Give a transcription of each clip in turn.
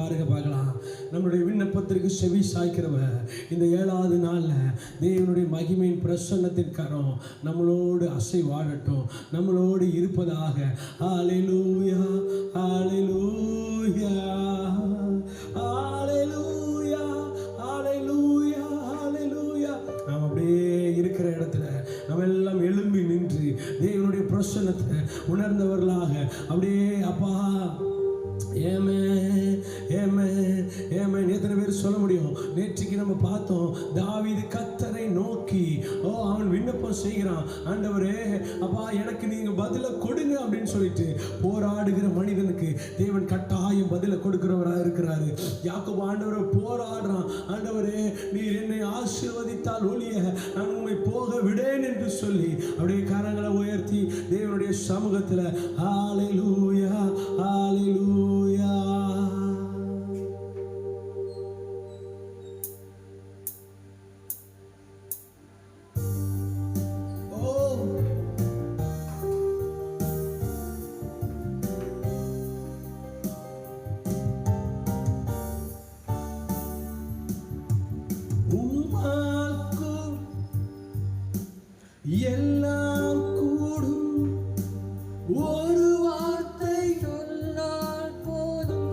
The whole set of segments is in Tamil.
பாருங்க பார்க்கலாம். நம்முடைய விண்ணப்பத்திற்கு செவி சாய்க்கிறவர் இந்த 7வது நாளில் தேவனுடைய மகிமையின் பிரசன்னத்தின் கரம் நம்மளோடு அசைவாடட்டும், நம்மளோடு இருப்பதாக. ஹல்லேலூயா, ஹல்லேலூயா, ஹல்லேலூயா, ஹல்லேலூயா, ஹல்லேலூயா. நாம் அப்படியே இருக்கிற இடத்துல நம்ம எல்லாம் எழும்பி நின்று தேவனுடைய பிரசன்னத்தை உணர்ந்தவர்களாக அப்படியே அப்பா ஏமே ஏமே ஏமே எத்தனை பேர் சொல்ல முடியும்? நேற்றுக்கு நம்ம பார்த்தோம், தாவீது கர்த்தரை நோக்கி அவன் விண்ணப்பம் செய்கிறான். ஆண்டவரே அப்பா எனக்கு நீங்க பதில கொடுங்க அப்படின்னு சொல்லிட்டு போராடுகிற மனிதனுக்கு தேவன் கட்டாயம் பதில கொடுக்கிறவராக இருக்கிறாரு. யாக்கோபு ஆண்டவரை போராடுறான். ஆண்டவரே நீர் என்னை ஆசீர்வதித்தால் ஒழிய நான் உண்மை போக விடேன் என்று சொல்லி அப்படியே கரங்களை உயர்த்தி தேவனுடைய சமூகத்தில் ஹல்லேலூயா, ஹல்லேலூயா. எல்லாம் கூடும், ஒரு வார்த்தை சொன்னால் போதும்.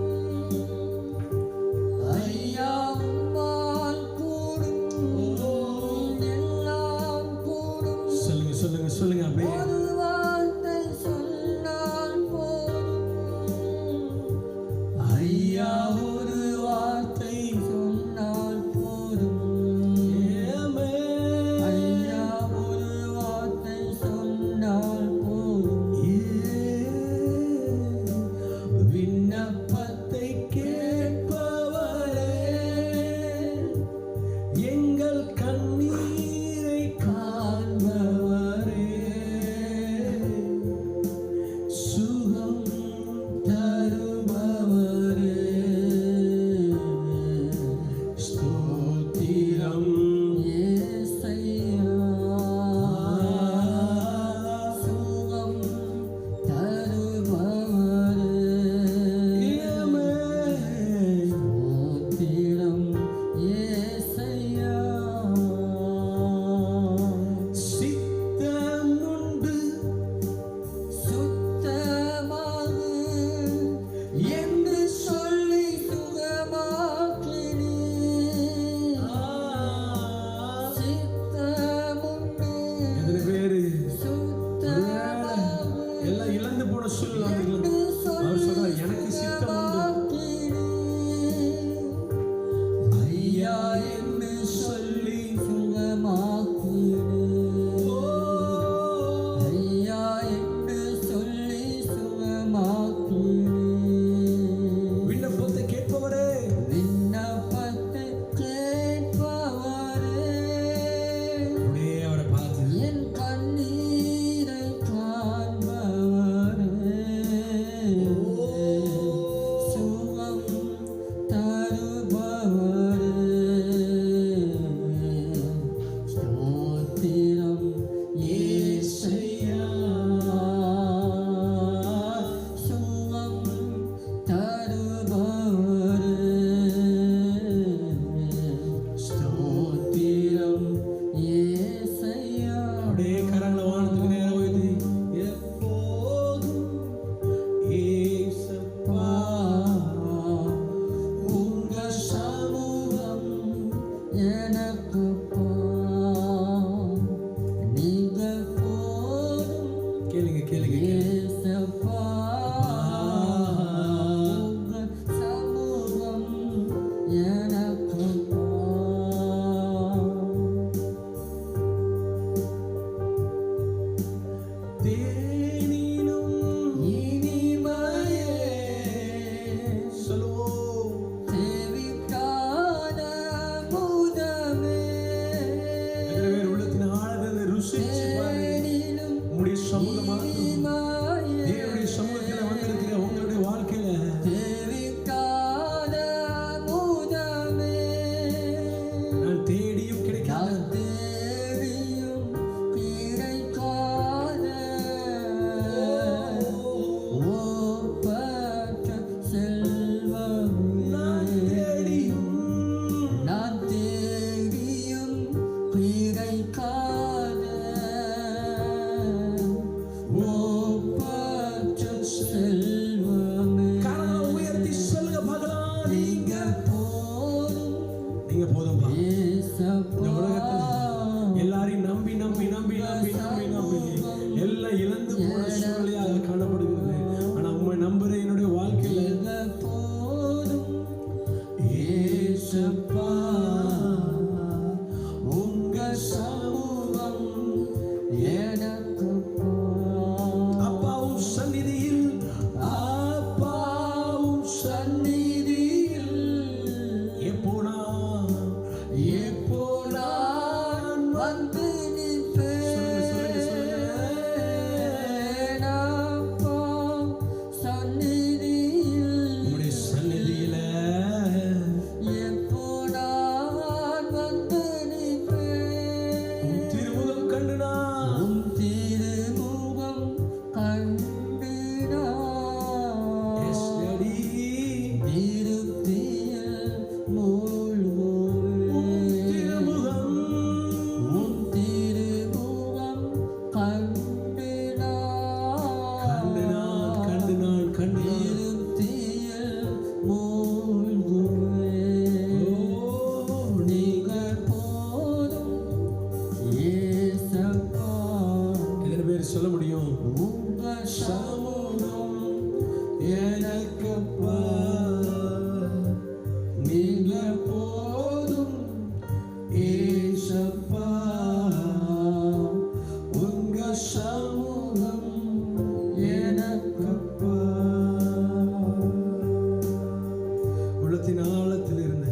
உள்ளத்தின் ஆழத்தில் இருந்து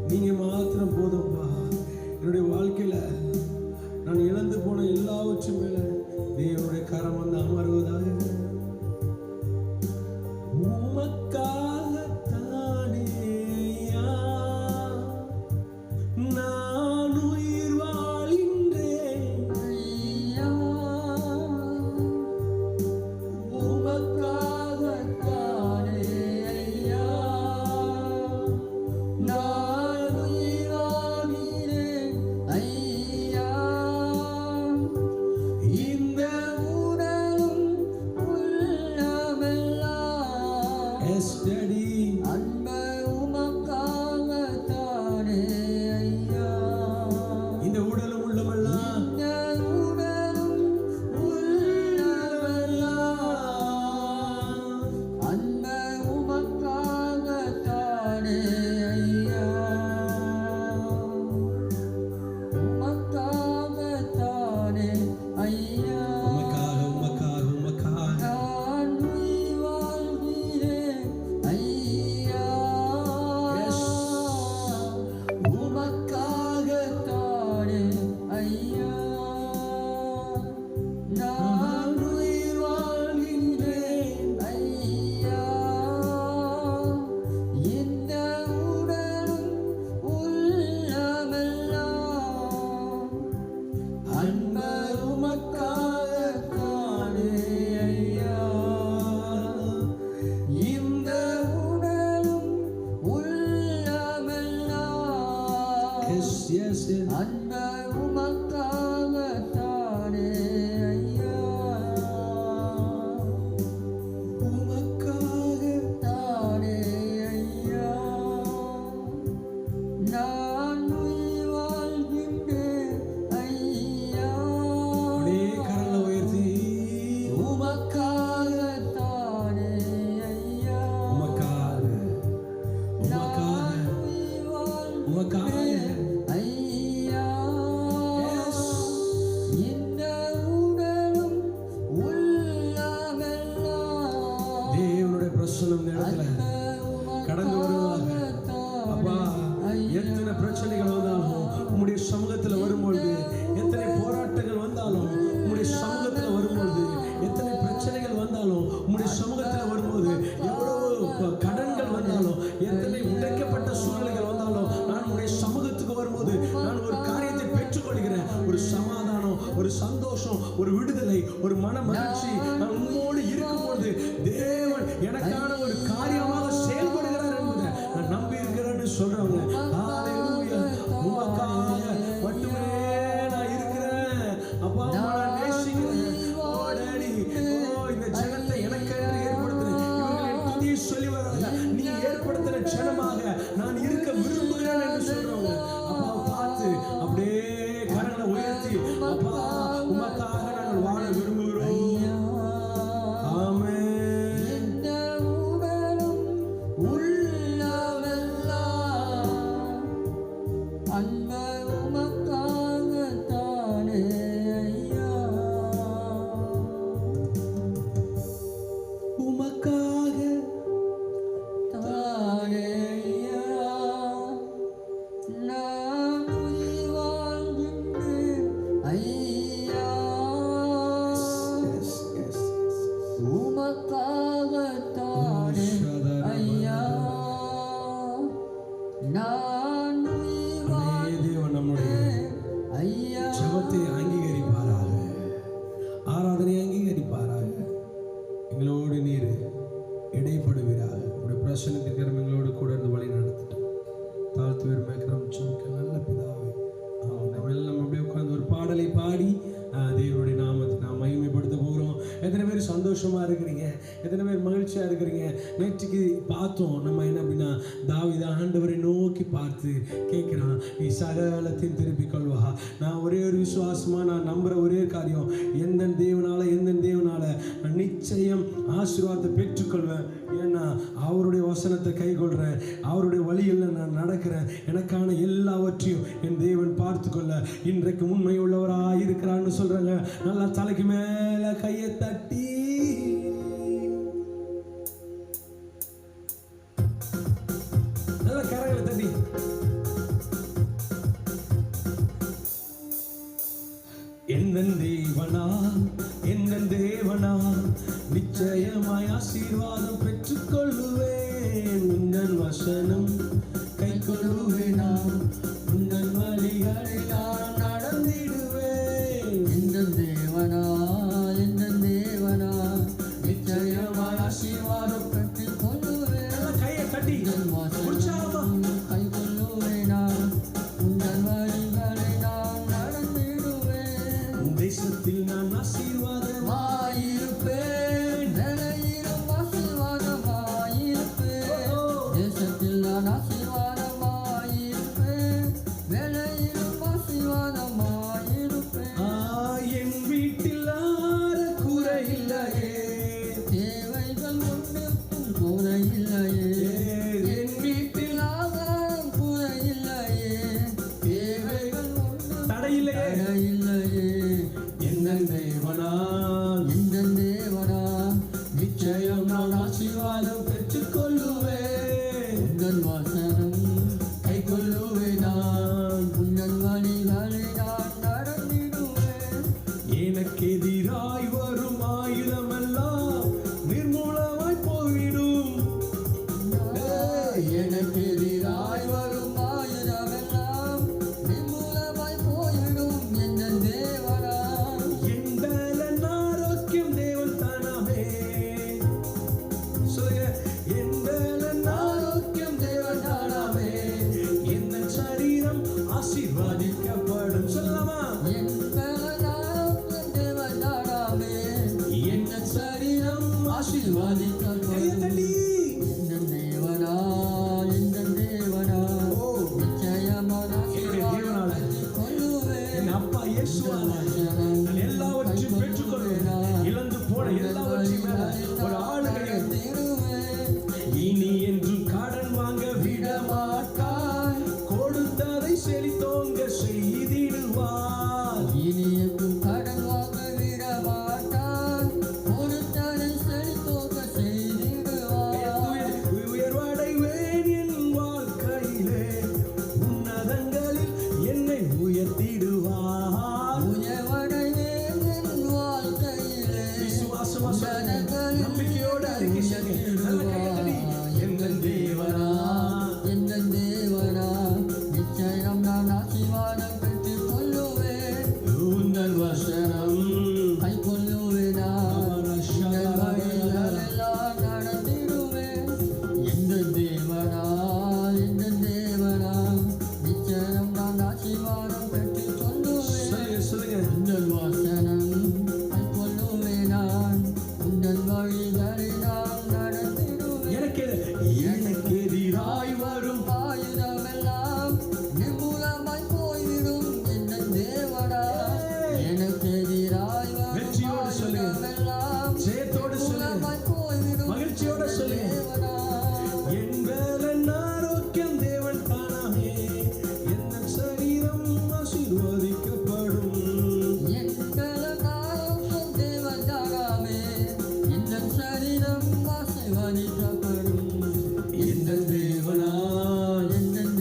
நீங்க மாத்திரம் போதும்ப்பா. என்னுடைய வாழ்க்கையில நான் இழந்து போன எல்லாவற்றும் மேல தேவனுடைய கரம் வந்து அமர்வதாக. உமக்காகத்தானே ஐயா நான் உயிர் வாழ்கின்றேன் ஐயா. உமக்காகத்தானே ஐயா நான் உயிர் வாழ்கின்றேன் ஐயா. இந்த உடலும் உள்ளமெல்லாம் எஸ்டடி அன்பு உமக்காகத்தானே ஐயா. இந்த உடலும் உள்ளமெல்லாம் இந்த உடலும் உள்ளமெல்லாம் அன்பு உமக்காகத்தானே ஐயா. உமக்காகத்தானே ஐயா. உமக்காக உமக்காக உமக்காக நான் உயிர் வாழ்கிறேன் ஐயா. உமக்காகத்தானே ஐயா நான் உயிர் வாழ்கின்றேன் ஐயா. இந்த உடலும் உள்ளமெல்லாம் அன்பு உமக்காகத்தானே ஐயா. இந்த உடலும் உள்ளமெல்லாம் அன்பு உமக்காகத்தானே ஐயா. உமக்காகத்தானே ஐயா நான் உயிர் வாழ்கின்றேன் ஐயா. அப்படியே கரங்களை உயர்த்தி உமக்காகத்தானே ஐயா. உமக்காக உமக்காக உமக்காக ஐயா. இந்த உடலும் உள்ளமெல்லாம் தேவனுடைய பிரசன்னம் இந்த இடத்துல கடந்து வருவதாக. அப்பா, எத்தனை பிரச்சனைகள் வந்தாலும் உம்முடைய சமூகத்தில் வரும்பொழுது, எத்தனை போராட்டங்கள் வந்தாலும் உம்முடைய சமூகத்தில் வரும்பொழுது, எத்தனை பிரச்சனைகள் வந்தாலும் உம்முடைய சமூகத்தில் வரும்போது, எவ்வளவு கடன்கள் வந்தாலும், எத்தனை உடைக்கப்பட்ட சூழ்நிலைகள் வந்தாலும், நான் உம்முடைய சமூகத்துக்கு வரும்போது நான் ஒரு காரியத்தை பெற்றுக்கொள்கிறேன். ஒரு சமாதானம், ஒரு சந்தோஷம், ஒரு விடுதலை, ஒரு மன மகிழ்ச்சி. நான் உம்மோடு இருக்கும்போது தேவன் எனக்கான ஒரு காரியமாக செயல்படுகிறார் என்பதை நான் நம்பி இருக்கிறேன்னு சொல்றவங்க ஹல்லேலூயா. உமக்காக மட்டுமே நான் இருக்கிறேன் அப்பா. நான் நேசிக்கிறேன். ஓ டாடி, ஓ இந்த ஜனத்தை எனக்கென்று ஏற்படுத்தின இவர்களின் துதியை சொல்லி வராங்க. நீ ஏற்படுத்தின ஜனமாக நான் இருக்க விரும்புகிறேன் என்று சொல்றவங்க அப்பாவை பார்த்து அப்படியே கரங்களை உயர்த்தி அப்பா உமக்காக நாங்கள் வாழ விரும்புகிறோம். ஆமென். இந்த உடலும் உள்ளமெல்லாம் அன்பு உமக்காகத்தானே ஐயா. உமக்காக தானே ஐயா நான் உயிர் வாழ்கின்றேன் ஐயா. உமக்காகத்தானே ஐயா நான் உயிர் வாழ்கின்றேன் ஐயா. ஜெபத்தை அங்கீகரிப்பாராக, ஆராதனை அங்கீகரிப்பாராக. எங்களோடு நீர் இடைப்படுவீராக. உடைய பிரசன்னத்திற்கு எங்களோடு கூட இருந்து வழி நடத்திட்டோம். தாழ்த்து பெருமைக்கிறோம் சுமிக்க நல்ல பிதாவே. நம்ம எல்லாம் அப்படியே உட்கார்ந்து ஒரு பாடலை பாடி தேவனுடைய நாமத்தை நாம் மகிமைப்படுத்த போகிறோம். எத்தனை பேர் சந்தோஷமா இருக்கிறீங்க? எத்தனை பேர் மகிழ்ச்சியா இருக்கிறீங்க? நேற்றுக்கு பார்த்தோம் நம்ம என்ன அப்படின்னா, தாவீது ஆண்டவரை நோக்கி பார்த்து கேட்கிறான், நீ சகலத்தையும் திருப்பிக் கொள்வா. நான் ஒரே ஒரு விசுவாசமா நான் நம்புற ஒரே காரியம், எந்த தேவனால நான் நிச்சயம் ஆசீர்வாதத்தை பெற்றுக்கொள்வேன். ஏன்னா அவருடைய வசனத்தை கை கொள்றேன், அவருடைய வழியில் நான் நடக்கிறேன். எனக்கான எல்லாவற்றையும் என் தேவன் பார்த்து கொள்ள இன்றைக்கு உண்மை உள்ளவராக இருக்கிறான்னு சொல்றாங்க. நல்லா தலைக்கு மேல கையை தட்டி நல்ல கரங்களை தட்டி எந்தன் தேவனா நிச்சயமாய் ஆசீர்வாதம் பெற்றுக்கொள்ளுவேன். உந்தன் வசனம் கை கொள்ளுவேனா, உந்தன் வழிகளை நான் நடந்திடுவேன். எந்தன் தேவனா நிச்சயமாய் ஆசீர்வாதம் பெற்றுக்கொள்ளுவேன். கையை தட்டி உற்சாகமா கை கொள்ளுவேனா, உந்தன் வழிகளை நான் நடந்திடுவேன். தேசத்தில் நான் ஆசீர்வாதமாயிருப்பேன். வேலையிலும் ஆசீர்வாதமாயிருப்பேன். தேசத்தில் நான் ஆசீர்வாதமாயிருப்பேன். வேலையிலும் ஆசீர்வாதமாயிருப்பேன். என் வீட்டில் ஆற குறையில்லையே, தேவைகள் ஒன்றுக்கும் குறையில்லையே. என் வீட்டில் ஆகாரம் குறையில்லையே. தேவைகள் ஒன்றும் தடையில்லையே. எந்தன் தேவனா நிச்சயம் நான் ஆசீர்வாதம் பெற்றுக்கொள்ளுவேன். உந்தன் வசனம் கை கொள்ளுவேன் நான். உந்தன் வழிகளை நான் நடந்திடுவேன். எனக்கு எதிராய் வரும் ஆயுதமெல்லாம் நிர்மூலமாய் போய்விடும். எனக்கு எதிராய் வரும் ஆயுதமெல்லாம் நிர்மூலமாய் போய்விடும். எந்தன் தேவனா என் பலன் ஆரோக்கியம் தேவன் தானாமே. சொல்லுங்க, என் பலன் ஆரோக்கியம் தேவன் தானாமே. என் சரீரம் ஆசீர்வதிக்கப்படும். சொல்லலாமா? என் பலனாகும் தேவனாமே. என் சரீரம் ஆசீர்வதிக்கப்படும். எந்தன் தேவனா நிச்சயமான ஆசீர்வாதம் பெற்றுக்கொள்ளுவேன். என் அப்பா இயேசுவால நான் எல்லாவற்றையும் பெற்றுக்கொள்வேன். இழந்து போன எல்லாவற்றையும் மேல ஒரு ஆளுகையை இனி என்றும் கடன் வாங்க விட மாட்டாய். கொடுத்ததை செழித்தோங்க செய்திடுவார். இனி எங்கும் கடன் வாங்க விட மாட்டான். கொடுத்ததை செழித்தோங்க செய்திடுவார். உயர்வடைவேன் என் வாழ்க்கையிலே, உன்னதங்களில் என்னை உயர்த்திடுவார். உயர்வடைவேன் என் வாழ்க்கையிலே. விசுவாசமா சொல்லுங்க, நம்பிக்கையோட அறிக்கை செய்யுங்க. நல்ல கையை தட்டி, எந்தன் தேவனா எந்தன் தேவனா நிச்சயம் நான் ஆசீர்வாதம் பெற்றுக்கொள்ளுவேன். உந்தன் வசனம் கை கொள்ளுவேனா, உந்தன் வழிகளெல்லாம் நடந்திடுவேன். எந்தன் தேவனா நிச்சயம் நான் ஆசீர்வாதம் பெற்றுக்கொள்ளுவேன். சொல்லுங்க, உந்தன் வசனம் கை கொள்ளுவேனா, உந்தன் வழிகளை நான் நடந்திடுவேன். எனக்கு எதிராய் வரும் ஆயுதமெல்லாம் நிர்மூலமாய் போய்விடும். எந்தன் தேவனா எனக்கு எதிராய் வரும் வெற்றியோடு சொல்லுங்க. ஆயுதமெல்லாம் ஜெயத்தோடு சொல்லுங்க. நிர்மூலமாய் போய்விடும். மகிழ்ச்சியோட சொல்லுங்க. தேவனா என் பலன் ஆரோக்கியம் தேவன் தானாமே. என் சரீரம் ஆசீர்வதிக்கப்படும். என் பலனாகும் தேவனாமே. எந்தன் சரீரம் ஆசீர்வதிக்கப்படும். எந்தன் தேவனா எந்தன்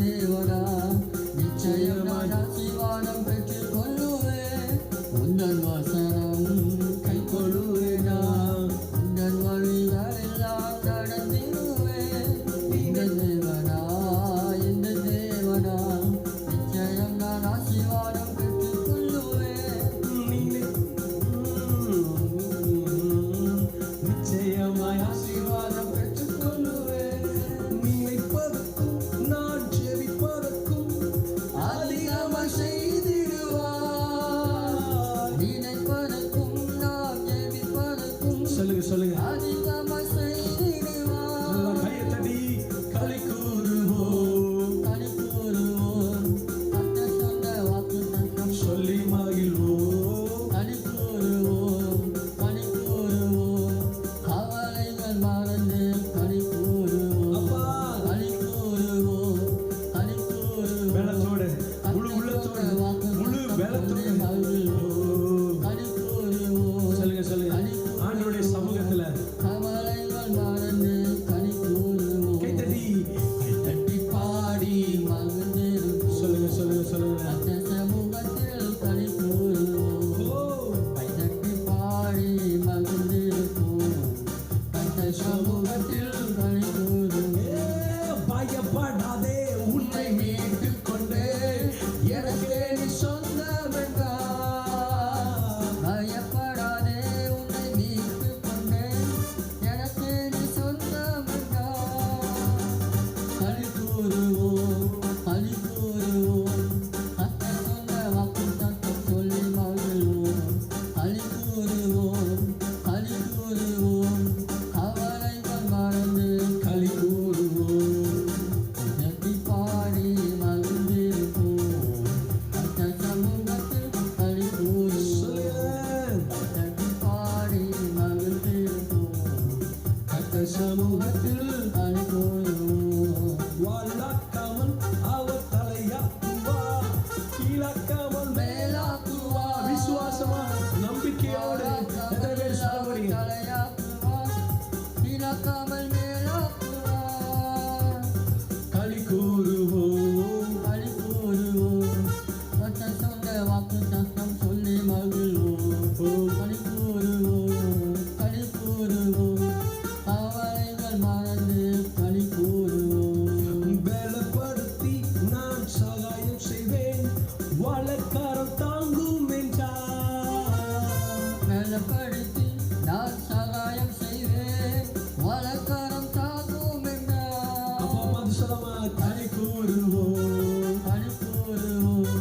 ஆமா களி கூறுவோம் களி கூறுவோம்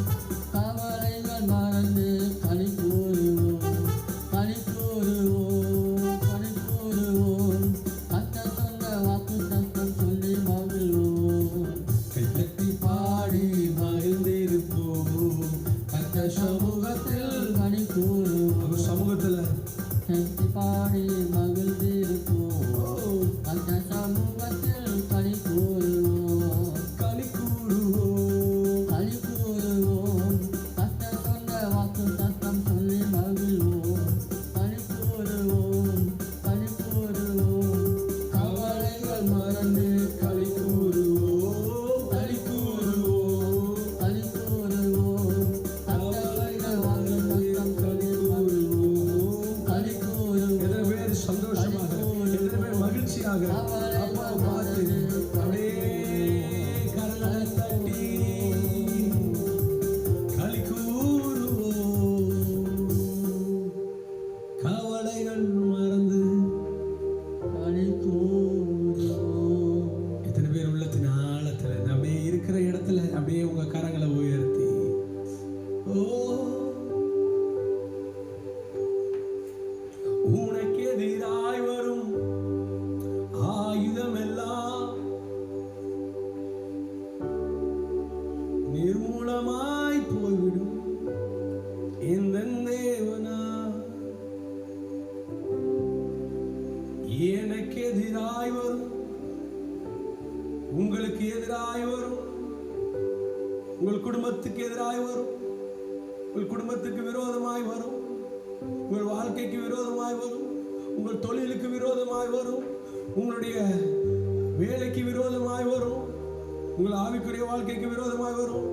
கவலைகள் மறந்து களி கூறுவோம் களி கூறுவோம் களி கூறுவோம் கர்த்தர் சொன்ன வாக்குத்தத்தம் சொல்லி மகிழ்வோம் கைத்தட்டி பாடி மகிழ்ந்திருப்போம் கர்த்தர் சமூகத்தில் களி கூறுவோம் அவர் சமூகத்துல கைத்தட்டி பாடி மகிழ்ந்திருப்போம் அந்த சமூகத்தில் களி கூறுவோம் களி கூறுவோம் களி கூறுவோம் கர்த்தர் சொன்ன வாக்குத்தத்தம் சொல்லி மகிழ்வோம் களி கூறுவோம் களி கூறுவோம் கவலைகள் மறந்து களி கூறுவோம் களி கூறுவோம் களி கூறுவோம் கர்த்தர் வாக்குத்தத்தம் சொல்லி மகிழ்வோம் களி கூறுவோம் எத்தனை பேர் சந்தோஷமாக எத்தனை பேர் மகிழ்ச்சியாக அப்பாவை பார்த்து அப்படியே கரங்களை தட்டி களி கூறுவோம் கவலைகள் மறந்து களி கூறுவோம் எத்தனை பேர் உள்ளத்தின் ஆழத்துல அப்படியே இருக்கிற இடத்துல அப்படியே உங்க கரங்களை உயர்த்தி ஓ உனக்கு எதிராய் வரும் ஆயுதம் எல்லாம் நிர்மூலமாய் போய்விடும் இந்த தேவனா எனக்கு எதிராய் வரும் உங்களுக்கு எதிராய் வரும் உங்கள் குடும்பத்துக்கு எதிராய் வரும் உங்கள் குடும்பத்துக்கு விரோதமாய் வரும் உங்கள் வாழ்க்கைக்கு விரோதமாய் வரும் உங்கள் தொழிலுக்கு விரோதமாய் வரும் உங்களுடைய வேலைக்கு விரோதமாய் வரும் உங்கள் ஆவிக்குரிய வாழ்க்கைக்கு விரோதமாய் வரும்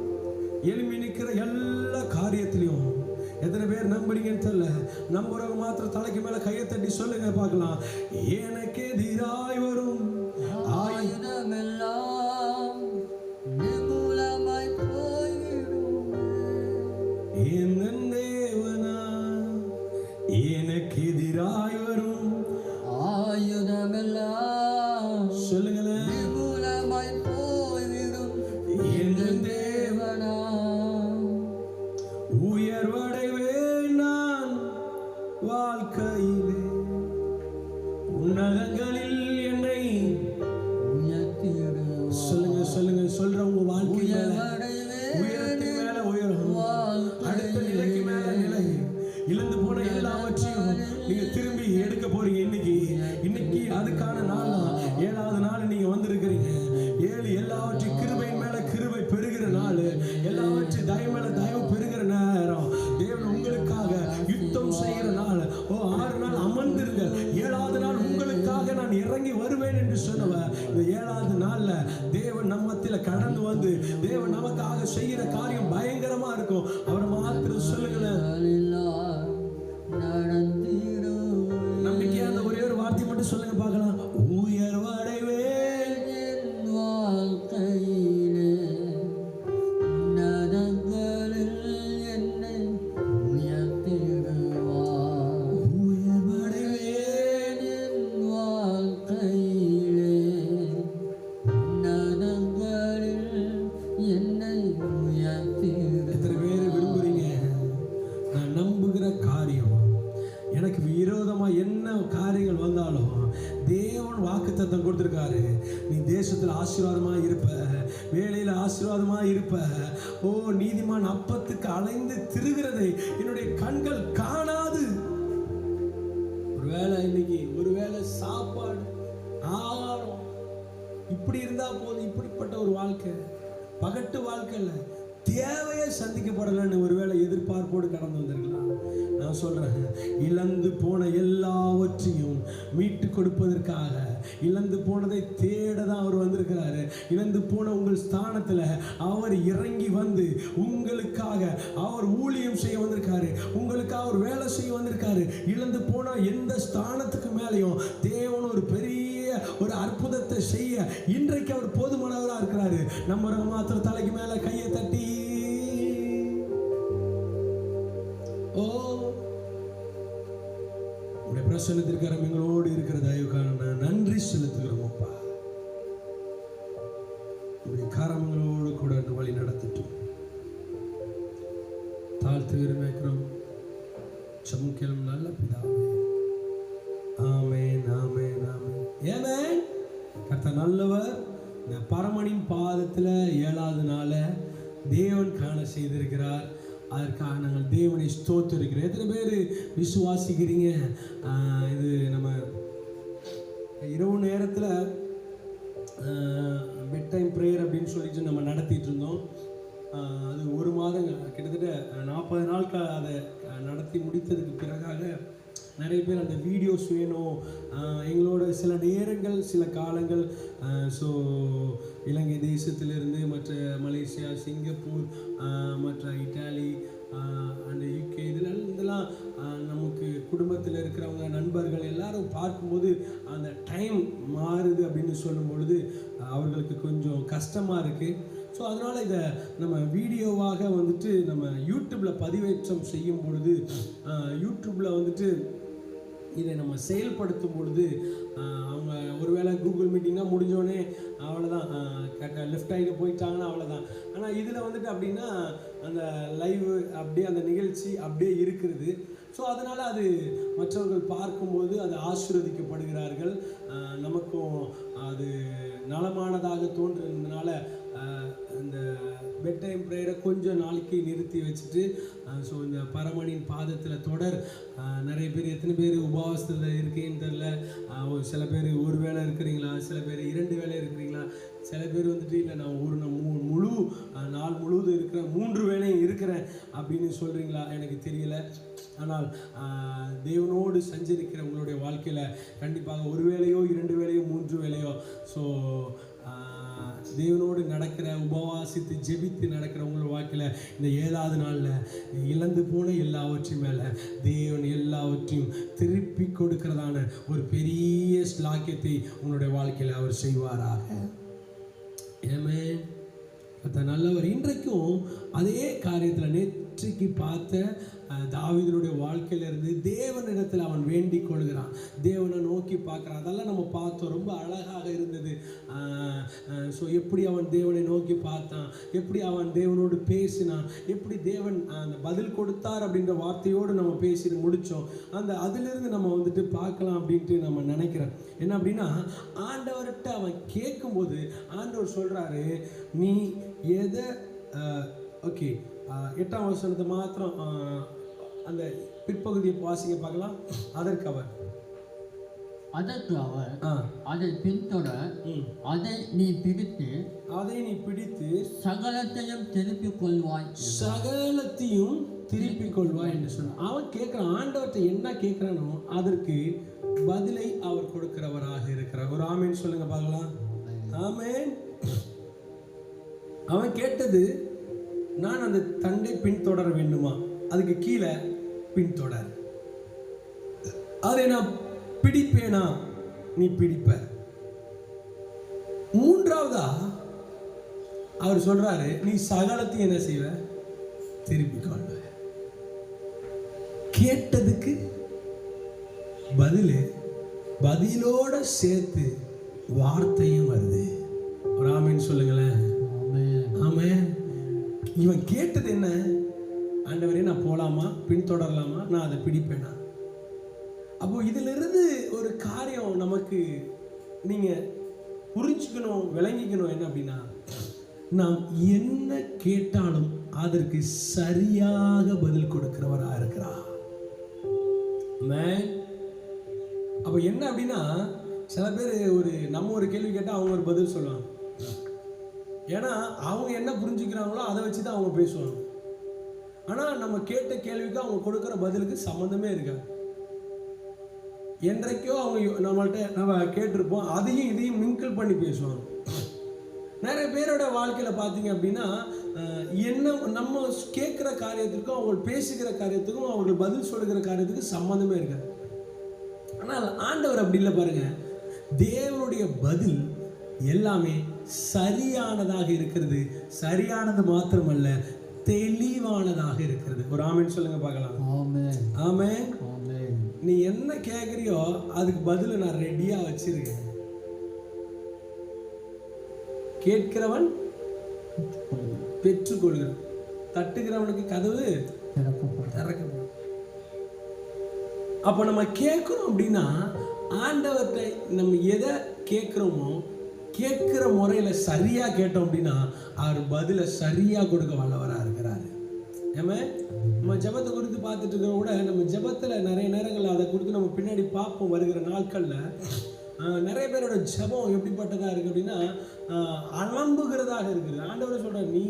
எழும்பி நிற்கிற எல்லா காரியத்திலையும் எத்தனை பேர் நம்புறீங்கன்னு தெரியல நம்புறவங்க மாத்திரம் தலைக்கு மேல கையை தட்டி சொல்லுங்க பார்க்கலாம் எனக்கு எதிராய் வரும் ஆயுதமெல்லாம் நிர்மூலமாய் போய்விடும் இந்த தேவனா எனக்கு எதிராய் வரும் ஆயுதமெல்லாம் சொல்லுங்களேன் நிர்மூலமாய் போய்விடும் இந்த தேவனா உயர்வடைவேன் நான் வாழ்க்கையிலே உன்னதங்களில் என்னை உயர்த்திடுவார். சொல்லுங்க சொல்லுங்க சொல்ற உங்க வாழ்க்கை உயர்வடைவேன் உயரத்தின் மேல உயரம் அடுத்த நிலைக்கு மேல நிலை இழந்து போன எல்லாவற்றையும் நீங்க திரும்பி எடுக்க போறீங்க இன்னைக்கு அதுக்கான நாள் தான் 7வது நாள் நீங்க வந்திருக்கிறீங்க 7 எல்லாவற்றையும் கிருபையின் மேல கிருபை பெறுகிற நாள் எல்லாவற்றையும் தயவு மேல தயவு பெறுகிற நேரம் தேவன் உங்களுக்காக யுத்தம் செய்கிற நாள் 6 நாள் அமர்ந்திருங்க 7வது நாள் உங்களுக்காக நான் இறங்கி வருவேன் என்று சொன்னவ இந்த 7வது நாள்ல தேவன் நம்மத்தில கடந்து வந்து தேவன் நமக்காக செய்கிற காரியம் பயங்கரமா இருக்கும் அவரை மாத்திரம் சொல்லுங்களேன் நம்பிக்கையா அந்த ஒரே ஒரு வார்த்தை மட்டும் சொல்லுங்க பார்க்கலாம் உயர்வடைவேன் என் வாழ்க்கையிலே உன்னதங்களில் என்னை உயர்த்திடுவார். உயர்வடைவேன் என் வாழ்க்கையிலே உன்னதங்களில் என்னை உயர்த்திடுவார். எத்தனை பேர் விரும்புறீங்க நான் நம்புகிற காரியம் எனக்கு விரோதமா என்ன காரியங்கள் வந்தாலும் தேவன் வாக்குத்தத்தம் கொடுத்திருக்காரு நீ தேசத்துல ஆசீர்வாதமா இருப்ப வேலையில ஆசீர்வாதமா இருப்ப நீதிமான் அப்பத்துக்கு அலைந்து திரிகிறதை என்னுடைய கண்கள் காணாது ஒருவேளை இன்னைக்கு ஒருவேளை சாப்பாடு ஆகாரம் இப்படி இருந்தா போதும் இப்படிப்பட்ட ஒரு வாழ்க்கை பகட்டு வாழ்க்கையில் தேவையை சந்திக்கப்படலன்னு ஒருவேளை எதிர்பார்ப்போடு கடந்து வந்திருக்கலாம் நான் சொல்றேன் இழந்து போன எல்லாவற்றையும் மீட்டு கொடுப்பதற்காக இழந்து போனதை தேட தான் அவர் வந்திருக்கிறாரு இழந்து போன உங்கள் ஸ்தானத்துல அவர் இறங்கி வந்து உங்களுக்காக அவர் ஊழியம் செய்ய வந்திருக்காரு உங்களுக்காக அவர் வேலை செய்ய வந்திருக்காரு இழந்து போன எந்த ஸ்தானத்துக்கு மேலேயும் தேவன் ஒரு பெரிய ஒரு அற்புதத்தை செய்ய இன்றைக்கு அவர் போதுமானவராக இருக்கிறாரு நம்ம மாத்திர தலைக்கு மேல கையை தட்டி உடைய பிரசன்னத்திற்கு எங்களோடு இருக்கிற தயவுக்கான நன்றி செலுத்துகிறோம் அப்பா உடைய கரங்களோடு கூட அந்த வழி நடத்தட்டும். தாழ்த்து விரும்புகிறோம் சமுக்கிலும் நல்ல பிதாவே. ஆமென் ஆமென் ஆமென் ஆமென். கர்த்தர் நல்லவர். இந்த பரமனின் பாதத்தில் 7வது நாளை தேவன் காண செய்திருக்கிறார். அதற்காக நாங்கள் தேவனை ஸ்தோத்திரிக்கிறோம். எத்தனை பேர் விசுவாசிக்கிறீங்க? இது நம்ம இரவு நேரத்தில் பெட் டைம் ப்ரேயர் அப்படின்னு சொல்லிட்டு நம்ம நடத்திட்டு இருந்தோம். அது 1 மாதம் கிட்டத்தட்ட 40 நாட்கள் அதை நடத்தி முடித்ததுக்கு பிறகாக நிறைய பேர் அந்த வீடியோஸ் வேணும் எங்களோட சில நேரங்கள் சில காலங்கள். ஸோ இலங்கை தேசத்திலிருந்து மற்ற மலேசியா, சிங்கப்பூர், மற்ற இட்டாலி அந்த யூகே இதெல்லாம் நமக்கு குடும்பத்தில் இருக்கிறவங்க நண்பர்கள் எல்லாரும் பார்க்கும்போது அந்த டைம் மாறுது அப்படின்னு சொல்லும் பொழுது அவர்களுக்கு கொஞ்சம் கஷ்டமாக இருக்குது. ஸோ அதனால் இதை நம்ம வீடியோவாக வந்துட்டு நம்ம யூடியூப்பில் பதிவேற்றம் செய்யும் பொழுது யூடியூப்பில் வந்துட்டு இதை நம்ம செயல்படுத்தும் பொழுது அவங்க ஒருவேளை கூகுள் மீட்டிங்காக முடிஞ்சோடனே அவ்வளோதான், கரெக்டாக லெஃப்ட் ஆகிட்டு போயிட்டாங்கன்னா அவ்வளோதான். ஆனால் இதில் வந்துட்டு அப்படின்னா அந்த லைவ் அப்படியே அந்த நிகழ்ச்சி அப்படியே இருக்கிறது. ஸோ அதனால் அது மற்றவர்கள் பார்க்கும்போது அது ஆசீர்வதிக்கப்படுகிறார்கள். நமக்கும் அது நலமானதாக தோன்றுறதுனால இந்த பெட் டைம் ப்ரேயரை கொஞ்சம் நாளைக்கு நிறுத்தி வச்சுட்டு ஸோ இந்த பரமனின் பாதத்தில் தொடர் நிறைய பேர் எத்தனை பேர் உபவாசத்தில் இருக்கேன்னு தெரில. சில பேர் 1 வேளை இருக்கிறீங்களா, சில பேர் 2 வேளை இருக்கிறீங்களா, சில பேர் வந்துட்டு இல்லை நான் முழு நாள் முழுவதும் இருக்கிறேன், 3 வேளையும் இருக்கிறேன் அப்படின்னு சொல்கிறீங்களா எனக்கு தெரியல. ஆனால் தேவனோடு சஞ்சரிக்கிற உங்களுடைய வாழ்க்கையில் கண்டிப்பாக 1 வேளையோ 2 வேளையோ 3 வேளையோ ஸோ தேவனோடு நடக்கிற உபவாசித்து ஜெபித்து நடக்கிற உங்கள் வாழ்க்கையில் இந்த 7வது நாளில் இழந்து போன எல்லாவற்றையும் மேலே தேவன் எல்லாவற்றையும் திருப்பி கொடுக்கிறதான ஒரு பெரிய ஸ்லாக்கியத்தை உங்களுடைய வாழ்க்கையில் அவர் செய்வாராக. ஆமென். நல்லவர். இன்றைக்கும் அதே காரியத்தில் நேற்றைக்கு பார்த்த தாவீதுடைய வாழ்க்கையிலிருந்து தேவனிடத்தில் அவன் வேண்டிக் கொள்கிறான், தேவனை நோக்கி பார்க்குறான். அதெல்லாம் நம்ம பார்த்தோம், ரொம்ப அழகாக இருந்தது. ஸோ எப்படி அவன் தேவனை நோக்கி பார்த்தான், எப்படி அவன் தேவனோடு பேசினான், எப்படி தேவன் அந்த பதில் கொடுத்தார் அப்படின்ற வார்த்தையோடு நம்ம பேசி முடித்தோம். அதிலிருந்து நம்ம வந்துட்டு பார்க்கலாம் அப்படின்ட்டு நம்ம நினைக்கிறேன். என்ன அப்படின்னா ஆண்டவர்கிட்ட அவன் கேட்கும்போது ஆண்டவர் சொல்கிறாரு, நீ எதை ஓகே 8ஆம் வசனத்தை மாத்திரம் அந்த பிற்பகுதியை வாசிக்க பார்க்கலாம். அதற்கு அவர் அதை பின்தொடர், அதை நீ பிடித்து சகலத்தையும் திருப்பிக் கொள்வாய், சகலத்தையும் திருப்பிக் கொள்வாய் என்று சொன்னான். அவன் கேட்கிறான், ஆண்டவர்கிட்ட என்ன கேட்கிறானோ அதற்கு பதிலை அவர் கொடுக்கிறவராக இருக்கிறார். ஒரு ஆமேன் சொல்லுங்க பார்க்கலாம். ஆமேன். அவன் கேட்டது, நான் அந்த தண்டை பின்தொடர வேண்டுமா, அதுக்கு கீழே பின்தொடர், அதை நான் பிடிப்பேனா, நீ பிடிப்ப. 3வதா அவர் சொல்றாரு, நீ சகலத்தையும் என்ன செய்வ, திருப்பிக் கொள்வ. கேட்டதுக்கு பதிலோட சேர்த்து வார்த்தையும் வருது. ஒரு ஆமென் சொல்லுங்களேன். ஆமென். இவன் கேட்டது என்ன, ஆண்டவரே நான் போலாமா, பின்தொடரலாமா, நான் அதை பிடிப்பேனா. அப்போ இதிலிருந்து ஒரு காரியம் நமக்கு நீங்க புரிஞ்சுக்கணும், விளங்கிக்கணும். என்ன அப்படின்னா, நாம் என்ன கேட்டாலும் அதற்கு சரியாக பதில் கொடுக்கிறவராக இருக்கிறார். அப்போ என்ன அப்படின்னா, சில பேர் நம்ம ஒரு கேள்வி கேட்டால் அவங்க ஒரு பதில் சொல்லுவாங்க. ஏன்னா அவங்க என்ன புரிஞ்சுக்கிறாங்களோ அதை வச்சு தான் அவங்க பேசுவாங்க. ஆனால் நம்ம கேட்ட கேள்விக்கு அவங்க கொடுக்குற பதிலுக்கு சம்மந்தமே இருக்காது. என்றைக்கோ அவங்க நம்ம கேட்டிருப்போம், அதையும் இதையும் மிங்கிள் பண்ணி பேசுவாங்க. நிறைய பேரோட வாழ்க்கையில் பார்த்தீங்க அப்படின்னா என்ன நம்ம கேட்குற காரியத்துக்கும் அவங்க பேசுகிற காரியத்துக்கும் அவர்கள் பதில் சொல்லுகிற காரியத்துக்கு சம்மந்தமே இருக்காது. ஆனால் ஆண்டவர் அப்படி இல்லை பாருங்க. தேவனுடைய பதில் எல்லாமே சரியானதாக இருக்கிறது. சரியானது மாத்திரமல்ல, தெளிவானதாக இருக்கிறது. ஒரு ஆமென் சொல்லுங்க பார்க்கலாம். ஆமென். நீ என்ன கேட்குறியோ அதுக்கு பதில் நான் ரெடியா வச்சிருக்கேன். கேட்கிறவன் பெற்றுக்கொள்கிறான், தட்டுகிறவனுக்கு கதவு திறக்கப்படும். அப்போ நம்ம கேட்குறோம் அப்படின்னா ஆண்டவர்கிட்ட நம்ம எதை கேட்குறோமோ கேட்குற முறையில் சரியாக கேட்டோம் அப்படின்னா அவர் பதிலை சரியாக கொடுக்க வல்லவராக இருக்கிறாரு. நம்ம ஜபத்தை குறித்து பார்த்துட்டு இருக்கிற கூட நம்ம ஜபத்தில் நிறைய நேரங்கள் அதை குறித்து நம்ம பின்னாடி பார்ப்போம். வருகிற நாட்களில் நிறைய பேரோட ஜபம் எப்படிப்பட்டதாக இருக்குது அப்படின்னா அலம்புகிறதாக இருக்குது. ஆண்டவர் சொல்கிறார், நீ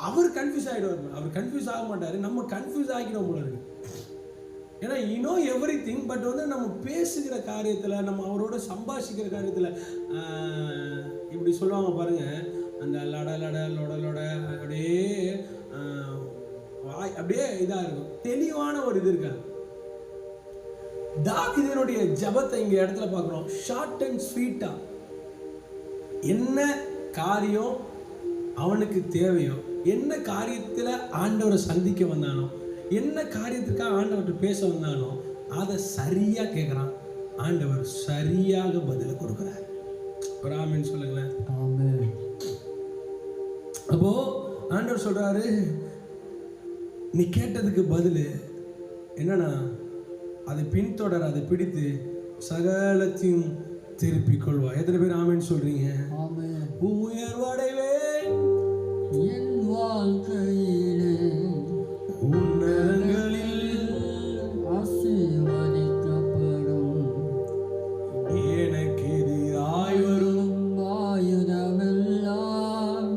அவர் கன்ஃபியூஸ் ஆகிடுவார். அவர் கன்ஃபியூஸ் ஆக மாட்டார், நம்ம கன்ஃபியூஸ் ஆகிடும் போல இருக்கு. ஏன்னா யூனோ எவ்ரி திங், பட் வந்து நம்ம பேசுகிற காரியத்தில், நம்ம அவரோட சம்பாஷிக்கிற காரியத்தில் இப்படி சொல்லுவாங்க பாருங்க, அந்த லொட அப்படியே இதாக இருக்கும், தெளிவான ஒரு இது இருக்காது. தாவீதினுடைய ஜபத்தை இங்கே இடத்துல பார்க்குறோம், ஷார்ட் அண்ட் ஸ்வீட்டாக. என்ன காரியம் அவனுக்கு தேவையோ, என்ன காரியத்தில் ஆண்டவரை சந்திக்க வந்தானோ, என்ன காரியத்துக்காக ஆண்டவர்கிட்ட பேச வந்தானோ அதை சரியாக கேட்குறான். ஆண்டவர் சரியாக பதிலை கொடுக்குறார். ஒரு ஆமென் சொல்லுங்களேன். அப்போ ஆண்டவர் சொல்றாரு, நீ கேட்டதுக்கு பதில் என்னன்னா அதை பின்தொடர், அதை பிடித்து சகலத்தையும் திருப்பிக் கொள்வா. எத்தனை பேர் ஆமென் சொல்றீங்க? உயர்வடைவேன் என் வாழ்க்கையிலே, உன்னதங்களில் ஆசீர்வதிக்கப்படும், எனக்கு எதிராய் வரும் ஆயுதமெல்லாம்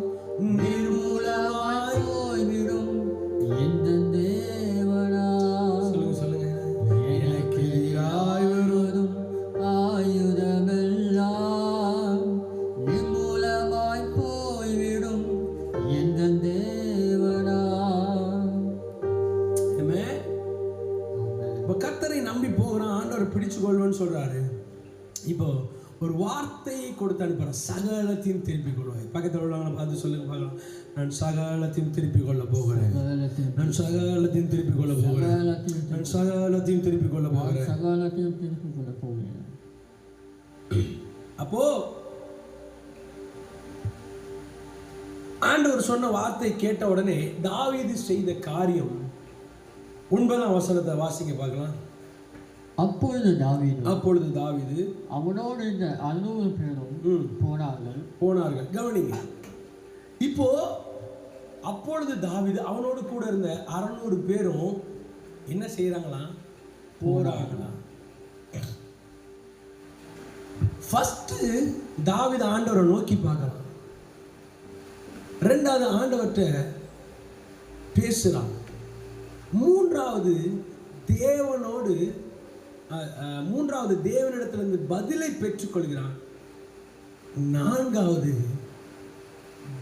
நிர்மூலமாய் போய்விடும் எந்த தேவனா. சொல்லுங்க. எனக்கு எதிராய் வரும் ஆயுதமெல்லாம் நிர்மூலமாய் போய்விடும் எந்த தேவனா. இப்போ கர்த்தரை நம்பி போகிறான், ஆண்டவர் பிடிச்சு கொள்வேன்னு சொல்றாரு. இப்போ ஒரு வார்த்தையை கொடுத்து அனுப்புறேன், சகலத்தையும் திருப்பிக் கொள்வாய். பக்கத்தில் உள்ளவங்களை பார்த்து சொல்லுங்க பார்க்கலாம், நான் சகலத்தையும் திருப்பிக் கொள்ள போகிறேன், நான் சகலத்தையும் திருப்பிக் கொள்ள போகிறேன், நான் சகலத்தையும் திருப்பிக் கொள்ள போகிறேன். அப்போ ஆண்டவர் சொன்ன வார்த்தை கேட்ட உடனே தாவீது செய்த காரியம் 9ஆம் வசனத்தை வாசிக்க பார்க்கலாம். அப்பொழுது தாவீது அவனோடு இந்த 600 பேரும் போனார்கள். கவனிங்க, இப்போ அப்பொழுது தாவீது அவனோடு கூட இருந்த 600 பேரும் என்ன செய்யறாங்களாம்? போறாங்களாம். ஃபர்ஸ்ட் தாவீது ஆண்டவரை நோக்கி பார்க்கலாம், ரெண்டாவது ஆண்டவர்கிட்ட பேசுறான், மூன்றாவது தேவனிடத்திலிருந்து பதிலை பெற்றுக்கொள்கிறான், நான்காவது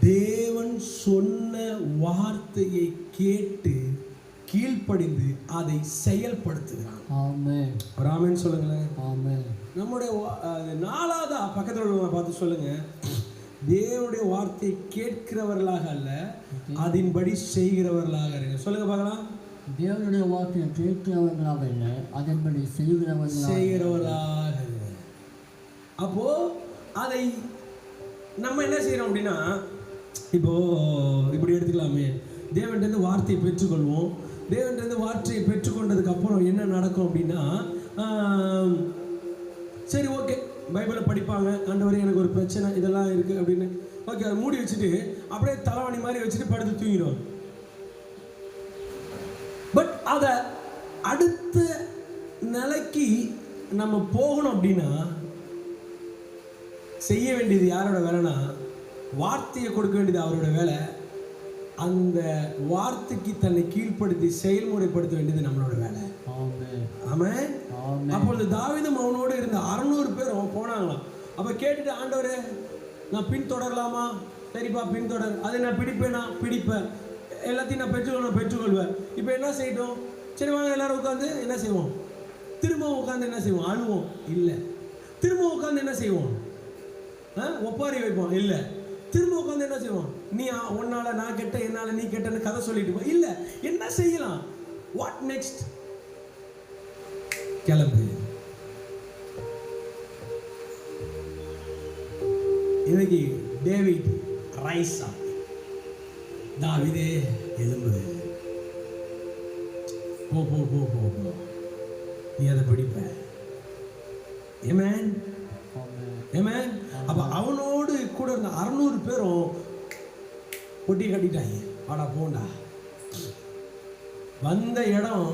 தேவன் சொன்ன வார்த்தையை கேட்டு கீழ்ப்படிந்து அதை செயல்படுத்துகிறான். ஆமென் சொல்லுங்களேன். நம்முடைய நாலாவது பக்கத்தில் உள்ளவங்க பார்த்து சொல்லுங்க, தேவனுடைய வார்த்தையை கேட்கிறவர்களாக அல்ல, அதன்படி செய்கிறவர்களாக இருங்க. சொல்லுங்க பார்க்கலாம். தேவனுடைய வார்த்தையை கேட்கிறவர்களாக இல்லை, அதன்படி செய்கிறவர்களாக. அப்போ அதை நம்ம என்ன செய்யறோம் அப்படின்னா, இப்போ இப்படி எடுத்துக்கலாமே, தேவன்கிட்ட வார்த்தையை பெற்றுக்கொள்வோம். தேவன்கிட்ட வார்த்தையை பெற்றுக்கொண்டதுக்கு அப்புறம் என்ன நடக்கும் அப்படின்னா, சரி ஓகே பைபிளை படிப்பாங்க, ஆண்டவரே எனக்கு ஒரு பிரச்சனை இதெல்லாம் இருக்குது அப்படின்னு, ஓகே அதை மூடி வச்சுட்டு அப்படியே தலைவாணி மாதிரி வச்சுட்டு படுத்து தூங்கிடுவாங்க. பட் அதை அடுத்த நிலைக்கு நம்ம போகணும் அப்படின்னா செய்ய வேண்டியது யாரோட வேலைனா, வார்த்தையை கொடுக்க வேண்டியது அவரோட வேலை. அந்த வார்த்தைக்கு தன்னை கீழ்ப்படுத்தி செயல்முறைப்படுத்த வேண்டியது நம்மளோட வேலை. ஆமென். அப்பொழுது தாவீதும் அவனோடு இருந்த 600 பேரும் போனாங்களாம். அப்ப கேட்டுட்டு, ஆண்டவரே நான் பின்தொடரலாமா? சரிப்பா பின்தொடர். அதை நான் பிடிப்பேனா? பிடிப்பேன். எல்லாத்தையும் நான் பெற்றுக்கொள்வேன். இப்போ என்ன செய்யட்டும்? சரி வாங்க எல்லாரும் உட்காந்து என்ன செய்வோம்? திரும்பவும் உட்காந்து என்ன செய்வோம்? அழுவோம்? இல்லை. திரும்ப உட்காந்து என்ன செய்வோம்? ஒப்பாரி வைப்போம்? இல்லை. திரும்ப உட்காந்து என்ன செய்வோம்? நீ உன்னால நான் கெட்ட, என்னால நீ கெட்டன்னு கதை சொல்லிட்டு இல்லை. என்ன செய்யலாம்? What next? கிளம்பு. இன்னைக்கு டேவிட் ரைஸா, தாவீதே எலும்பு, போ போ போ போ போ, நீ அதை படிப்ப. ஆமென் ஆமென். அப்ப அவனோடு கூட இருந்த 600 பேரும் பொட்டி கட்டிட்டாங்க. வாடா போண்டா. வந்த இடம்,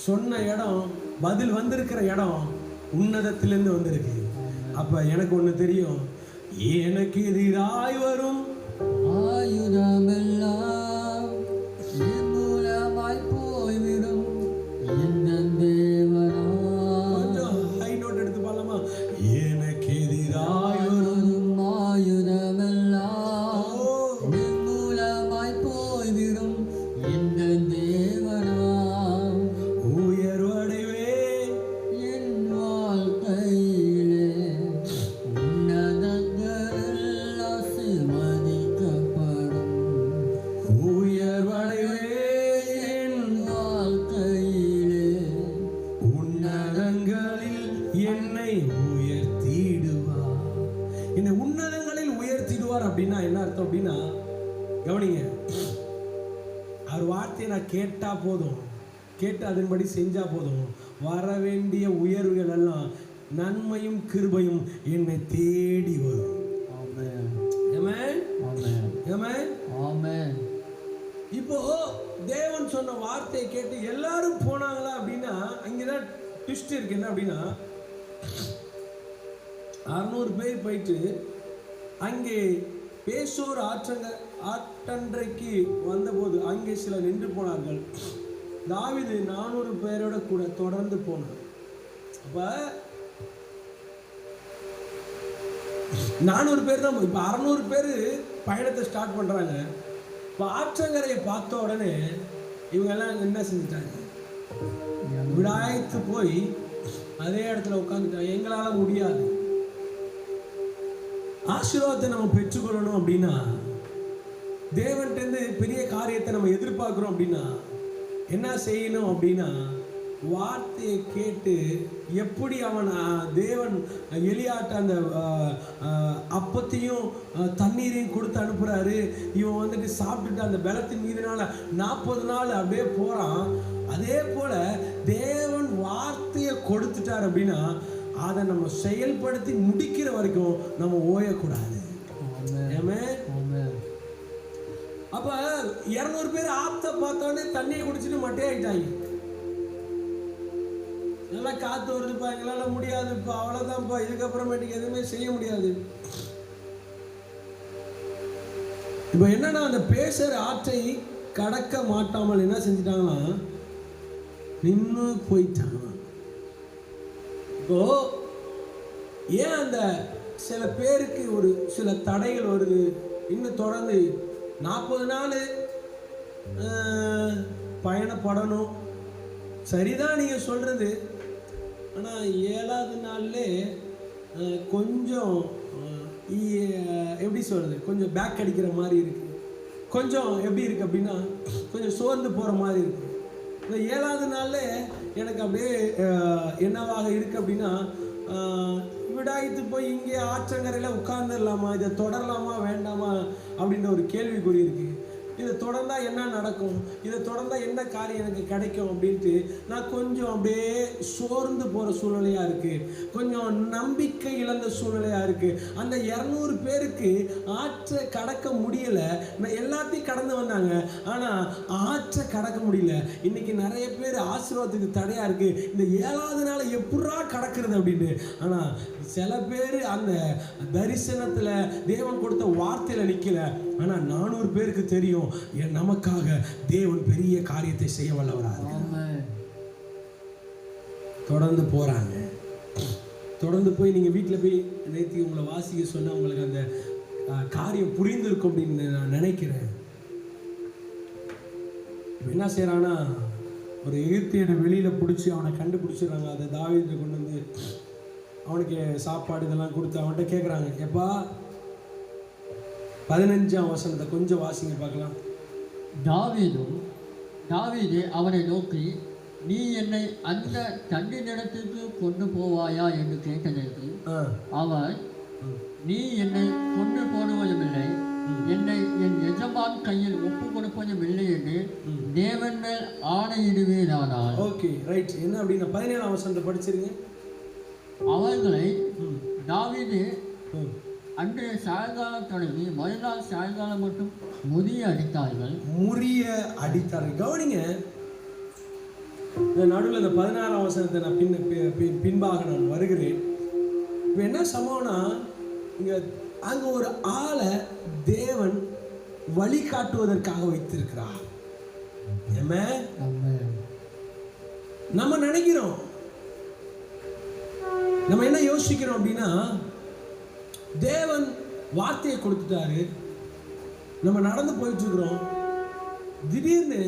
சொன்ன இடம், பதில் வந்திருக்கிற இடம் உன்னதத்திலிருந்து வந்திருக்கு. அப்ப எனக்கு ஒண்ணு தெரியும், எனக்கு எதிராய் வரும் ஆயுதமெல்லாம் என் மூலமாய் போய்விடும் என் தேவனா. கொஞ்சம் ஹை நோட் எடுத்து பாடலாமா? எனக்கு எதிராய் வரும் ஆயுதமெல்லாம் என் மூலமாய் போய்விடும் என் தேவனா. உயர்வடைவேன் என் வாழ்க்கையிலே உன்னதங்களில் ஆசீர்வதிக்கப்படும். உயர்வடைவேன் என் வாழ்க்கையிலே உன்னதங்களில் என்னை உயர்த்திடுவார். என்னை உன்னதங்களில் உயர்த்திடுவார் அப்படின்னா என்ன அர்த்தம் அப்படின்னா, கவனிங்க, அவர் வார்த்தையை நான் கேட்டா போதும், கேட்டு அதன்படி செஞ்சா போதும், வர வேண்டிய உயர்வுகள் எல்லாம் நன்மையும் கிருபையும் என்னை தேடி வரும். ஆமென் ஆமென் ஆமென் ஆமென் ஆமென். இப்போ தேவன் சொன்ன வார்த்தையை கேட்டு எல்லாரும் போனாங்களா அப்படின்னா, அங்கதான் ட்விஸ்ட் இருக்கு. என்ன அப்படின்னா, 600 பேர் போயிட்டு அங்கே பேசோர் ஆற்றன்றைக்கு வந்தபோது அங்கே சில நின்று போனார்கள். தாவீது 400 பேரோட கூட தொடர்ந்து போனார். அப்ப 400 பேர் தான். இப்ப 600 பேர் பயணத்தை ஸ்டார்ட் பண்றாங்க. இப்போ ஆற்றங்கரையை பார்த்த உடனே இவங்க எல்லாம் என்ன செஞ்சுட்டாங்க? விடாய்த்து போய் அதே இடத்துல உட்காந்துட்டாங்க. எங்களால முடியாது. ஆசீர்வாதத்தை நம்ம பெற்றுக்கொள்ளணும் அப்படின்னா, தேவன்கிட்ட பெரிய காரியத்தை நம்ம எதிர்பார்க்கிறோம் அப்படின்னா என்ன செய்யணும் அப்படின்னா, வார்த்தையை கேட்டு எப்படி அவன் தேவன் எலியாட்ட அந்த அப்பத்தையும் தண்ணீரையும் கொடுத்து அனுப்புறாரு. இவன் வந்துட்டு சாப்பிட்டுட்டு அந்த பலத்தின் மீதுனால 40 நாள் அப்படியே போறான். அதே போல தேவன் வார்த்தையை கொடுத்துட்டார் அப்படின்னா அதை நம்ம செயல்படுத்தி முடிக்கிற வரைக்கும் நம்ம ஓயக்கூடாது. அப்ப 200 பேர் ஆத்த பார்த்தோன்னே தண்ணியை குடிச்சிட்டு மட்டையாயிட்டாங்க. நல்லா காத்து வருதுப்பா, எங்களால முடியாதுப்பா, அவ்வளவுதான்ப்பா, இதுக்கப்புறமேட்டுக்கு எதுவுமே செய்ய முடியாது. இப்ப என்னன்னா, அந்த பேசுற ஆற்றை கடக்க மாட்டாமல் என்ன செஞ்சிட்டாங்கன்னா நின்று போயிட்டாங்க. இப்போ ஏன் அந்த சில பேருக்கு ஒரு சில தடைகள் வருது? இன்னும் தொடர்ந்து 40 நாள் பயணப்படணும், சரிதான் நீங்க சொல்றது. ஆனால் 7வது நாள்லே கொஞ்சம் எப்படி சொல்கிறது, கொஞ்சம் பேக் அடிக்கிற மாதிரி இருக்குது. கொஞ்சம் எப்படி இருக்குது அப்படின்னா, கொஞ்சம் சோர்ந்து போகிற மாதிரி இருக்குது. இந்த 7வது நாளில் எனக்கு அப்படியே என்னவாக இருக்குது அப்படின்னா, விடாய்த்து போய் இங்கே ஆற்றங்கரையில் உட்கார்ந்துடலாமா, இதை தொடரலாமா வேண்டாமா அப்படின்ற ஒரு கேள்விக்குறி இருக்குது. இதை தொடர்ந்தா என்ன நடக்கும், இதை தொடர்ந்தா என்ன காரியம் எனக்கு கிடைக்கும் அப்படின்ட்டு நான் கொஞ்சம் அப்படியே சோர்ந்து போகிற சூழ்நிலையாக இருக்குது. கொஞ்சம் நம்பிக்கை இழந்த சூழ்நிலையாக இருக்குது. அந்த 200 பேருக்கு ஆற்றை கடக்க முடியலை. நான் எல்லாத்தையும் கடந்து வந்தாங்க, ஆனால் ஆற்றை கடக்க முடியல. இன்னைக்கு நிறைய பேர் ஆசீர்வாதத்துக்கு தடையாக இருக்குது. இந்த 7வது நாள் எப்படா கடக்கிறது அப்படின்னு. ஆனால் சில பேர் அந்த தரிசனத்தில் தேவன் கொடுத்த வார்த்தையில் நிற்கல. ஆனால் 400 பேருக்கு தெரியும் நமக்காக தேவன் பெரிய காரியத்தை செய்ய வல்லவராக. தொடர்ந்து போறாங்க. தொடர்ந்து போய் நீங்க வீட்டில் போய் நேற்று உங்களை வாசிக்க சொன்ன உங்களுக்கு அந்த காரியம் புரிந்திருக்கும் அப்படின்னு நான் நினைக்கிறேன். என்ன செய்யறான்னா, ஒரு எகிப்தியனை வெளியில பிடிச்சி அவனை கண்டுபிடிச்சிடுறாங்க. அதை தாவீதை கொண்டு வந்து அவனுக்கு சாப்பாடு இதெல்லாம் கொடுத்து அவன்கிட்ட கேட்குறாங்க, எப்பா 15ஆம் வசனத்தை கொஞ்சம் வாசிங்க பார்க்கலாம். தாவீது அவனை நோக்கி, நீ என்னை அந்த தண்டி நிலத்திற்கு கொண்டு போவாயா என்று கேட்டதற்கு அவன், நீ என்னை கொண்டு போடுவதும் இல்லை, என்னை என் எஜமான் கையில் ஒப்பு கொடுப்பதும் இல்லை என்று தேவன் மேல் ஆணையிடுவேனானால். Okay right. என்ன அப்படின்னா 17ஆம் வசனத்தை படிச்சிருங்க. அவர்களை தாவீது அன்றைய சாயங்காலம் தொடங்கி மறுநாள் சாயங்காலம் மட்டும் முறிய அடித்தார்கள். கவனிங்க, இந்த நடுவில் இந்த 16ஆம் வசனத்தை நான் பின்பாக நான் வருகிறேன். இப்போ என்ன சம்பவம்னா, இங்கே அங்கே ஒரு ஆளை தேவன் வழிகாட்டுவதற்காக வைத்திருக்கிறார். நம்ம நினைக்கிறோம், நம்ம என்ன யோசிக்கிறோம் அப்படின்னா, தேவன் வார்த்தையை கொடுத்துட்டாரு, நம்ம நடந்து போயிட்டு இருக்கிறோம், திடீர்னு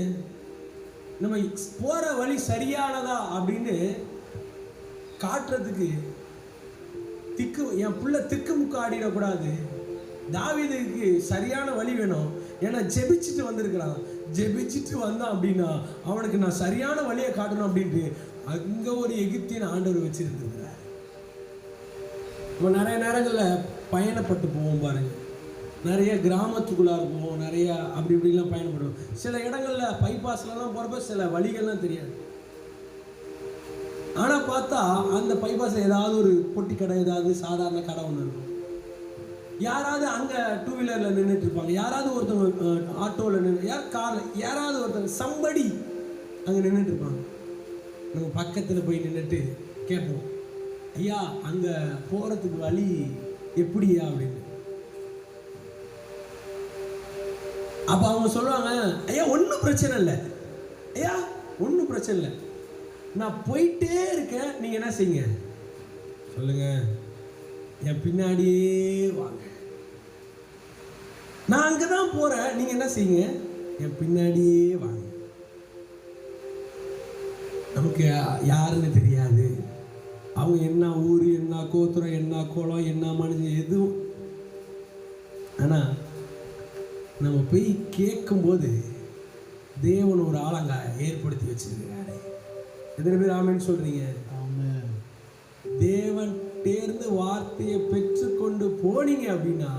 நம்ம போற வழி சரியானதா அப்படின்னு காட்டுறதுக்கு என் பிள்ளை திக்குமுக்கு ஆடிடக்கூடாது. தாவீதுக்கு சரியான வழி வேணும். ஏன்னா ஜெபிச்சுட்டு வந்திருக்கிறான், ஜெபிச்சுட்டு வந்தான் அப்படின்னா அவனுக்கு நான் சரியான வழியை காட்டணும் அப்படின்ட்டு அங்கே ஒரு எகிப்தியன் ஆண்டவர் வச்சிருந்துருக்கிறார். நம்ம நிறைய நேரங்களில் பயணப்பட்டு போவோம் பாருங்க, நிறைய கிராமத்துக்குள்ளார போவோம், நிறைய அப்படி இப்படிலாம் பயணப்படுவோம். சில இடங்களில் பைபாஸ்லாம் போகிறப்ப சில வழிகள்லாம் தெரியாது. ஆனால் பார்த்தா அந்த பைபாஸில் ஏதாவது ஒரு பொட்டி கடை, ஏதாவது சாதாரண கடை ஒன்று இருக்கும். யாராவது அங்கே டூ வீலரில் நின்றுட்டு இருப்பாங்க, யாராவது ஒருத்தவங்க ஆட்டோவில் நின்று, காரில் யாராவது ஒருத்தவங்க சம்படி அங்கே நின்றுட்டு இருப்பாங்க. நம்ம பக்கத்தில் போய் நின்றுட்டு கேட்போம், ஐயா அங்கே போகிறதுக்கு வழி எப்படியா அப்படின்னு. அப்போ அவங்க சொல்லுவாங்க, ஐயா ஒன்றும் பிரச்சனை இல்லை, ஐயா ஒன்றும் பிரச்சனை இல்லை, நான் போயிட்டே இருக்கேன், நீங்கள் என்ன செய்யுங்க சொல்லுங்க, என் பின்னாடியே வாங்க, நான் அங்கே தான் போகிறேன், நீங்கள் என்ன செய்யுங்க என் பின்னாடியே வாங்க. நமக்கு யாருன்னு தெரியாது, அவங்க என்ன ஊர், என்ன கோத்திரம், என்ன குளம், என்ன மனுஷன் எதுவும். ஆனால் நம்ம போய் கேட்கும்போது தேவன் ஒரு ஆளங்க ஏற்படுத்தி வச்சிருக்கிறாரு. எத்தனை பேர் ஆமென் சொல்றீங்க? தேவன் தேர்ந்து வார்த்தையை பெற்றுக்கொண்டு போனீங்க அப்படின்னா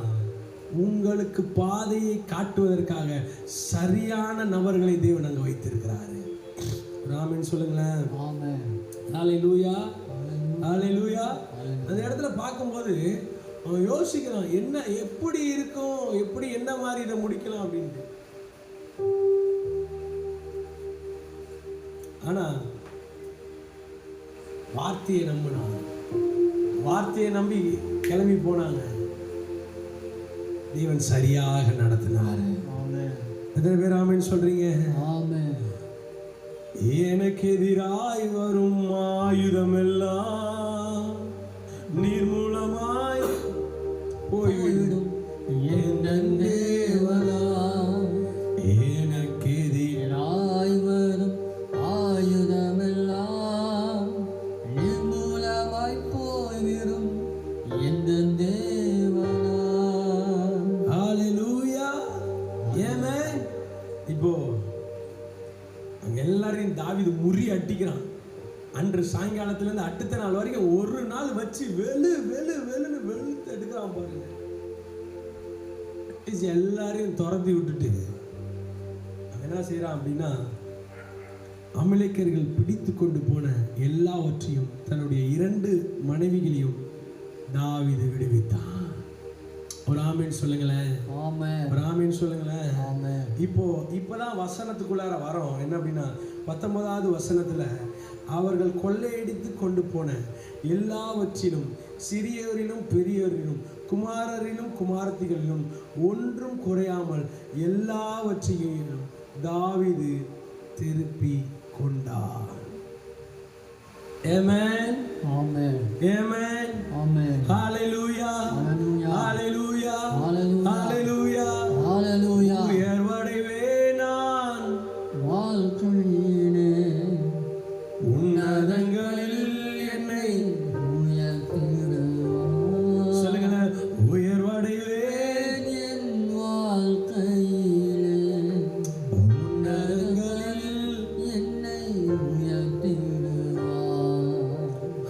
உங்களுக்கு பாதையை காட்டுவதற்காக சரியான நபர்களை தேவன் அங்கே வைத்திருக்கிறாரு. ஆமென் சொல்லுங்களேன். ஹல்லேலூயா, ஹல்லேலூயா. அந்த இடத்துல பார்க்கும்போது அவன் யோசிக்கிறான், என்ன எப்படி இருக்கும், எப்படி என்ன மாதிரி இதை முடிக்கலாம் அப்படின்ட்டு. ஆனா வார்த்தையை நம்பினாங்க, வார்த்தையை நம்பி கிளம்பி போனாங்க, தேவன் சரியாக நடத்தினாரு. எத்தனை பேர் ஆமென் சொல்றீங்க? எனக்கு எதிராய் வரும் ஆயுதம் எல்லாம் நிர்மூலமாய் போய்விடும். எனக்கு எதிராய் வரும் ஆயுதமெல்லாம் நிர்மூலமாய் போய்விடும் எந்த தேவனா. ஹல்லேலூயா, ஆமென். இப்போ அங்க எல்லாரையும் தாவீது முறி அடிக்கிறான். அன்று சாயங்காலத்திலேருந்து அடுத்த நாள் வரைக்கும் ஒரு நாள் வச்சு வெளு வெளு வெளுன்னு வெளுத்து எடுக்கிறான் பாருங்க. எல்லாரையும் துரத்தி விட்டுட்டு என்ன செய்யறான் அப்படின்னா, அமலேக்கர்கள் பிடித்து கொண்டு போன எல்லாவற்றையும் தன்னுடைய 2 மனைவிகளையும் தாவீது விடுவித்தான். ஒரு ஆமென் சொல்லுங்களேன். ஒரு ஆமென் சொல்லுங்களேன். இப்போதான் வசனத்துக்குள்ளார வரோம். என்ன அப்படின்னா 19வது வசனத்துல அவர்கள் கொள்ளையடித்து கொண்டு போன எல்லாவற்றிலும் சிறியோரிலும் பெரியோரிலும் குமாரரிலும் குமாரத்திகளிலும் ஒன்றும் குறையாமல் எல்லாவற்றையும் தாவீது திருப்பி கொண்டார். Amen. Amen. Amen. Amen. Hallelujah. Hallelujah. Hallelujah. Hallelujah. உயர்வடைவே நான் வாழ்க்கையிலே உன்னதங்களில் என்னை உயர்த்திடுவார். சொல்லுங்களேன், உயர்வடைவேன் என் வாழ்க்கையிலே உன்னதங்களில் என்னை உயர்த்திடுவார்.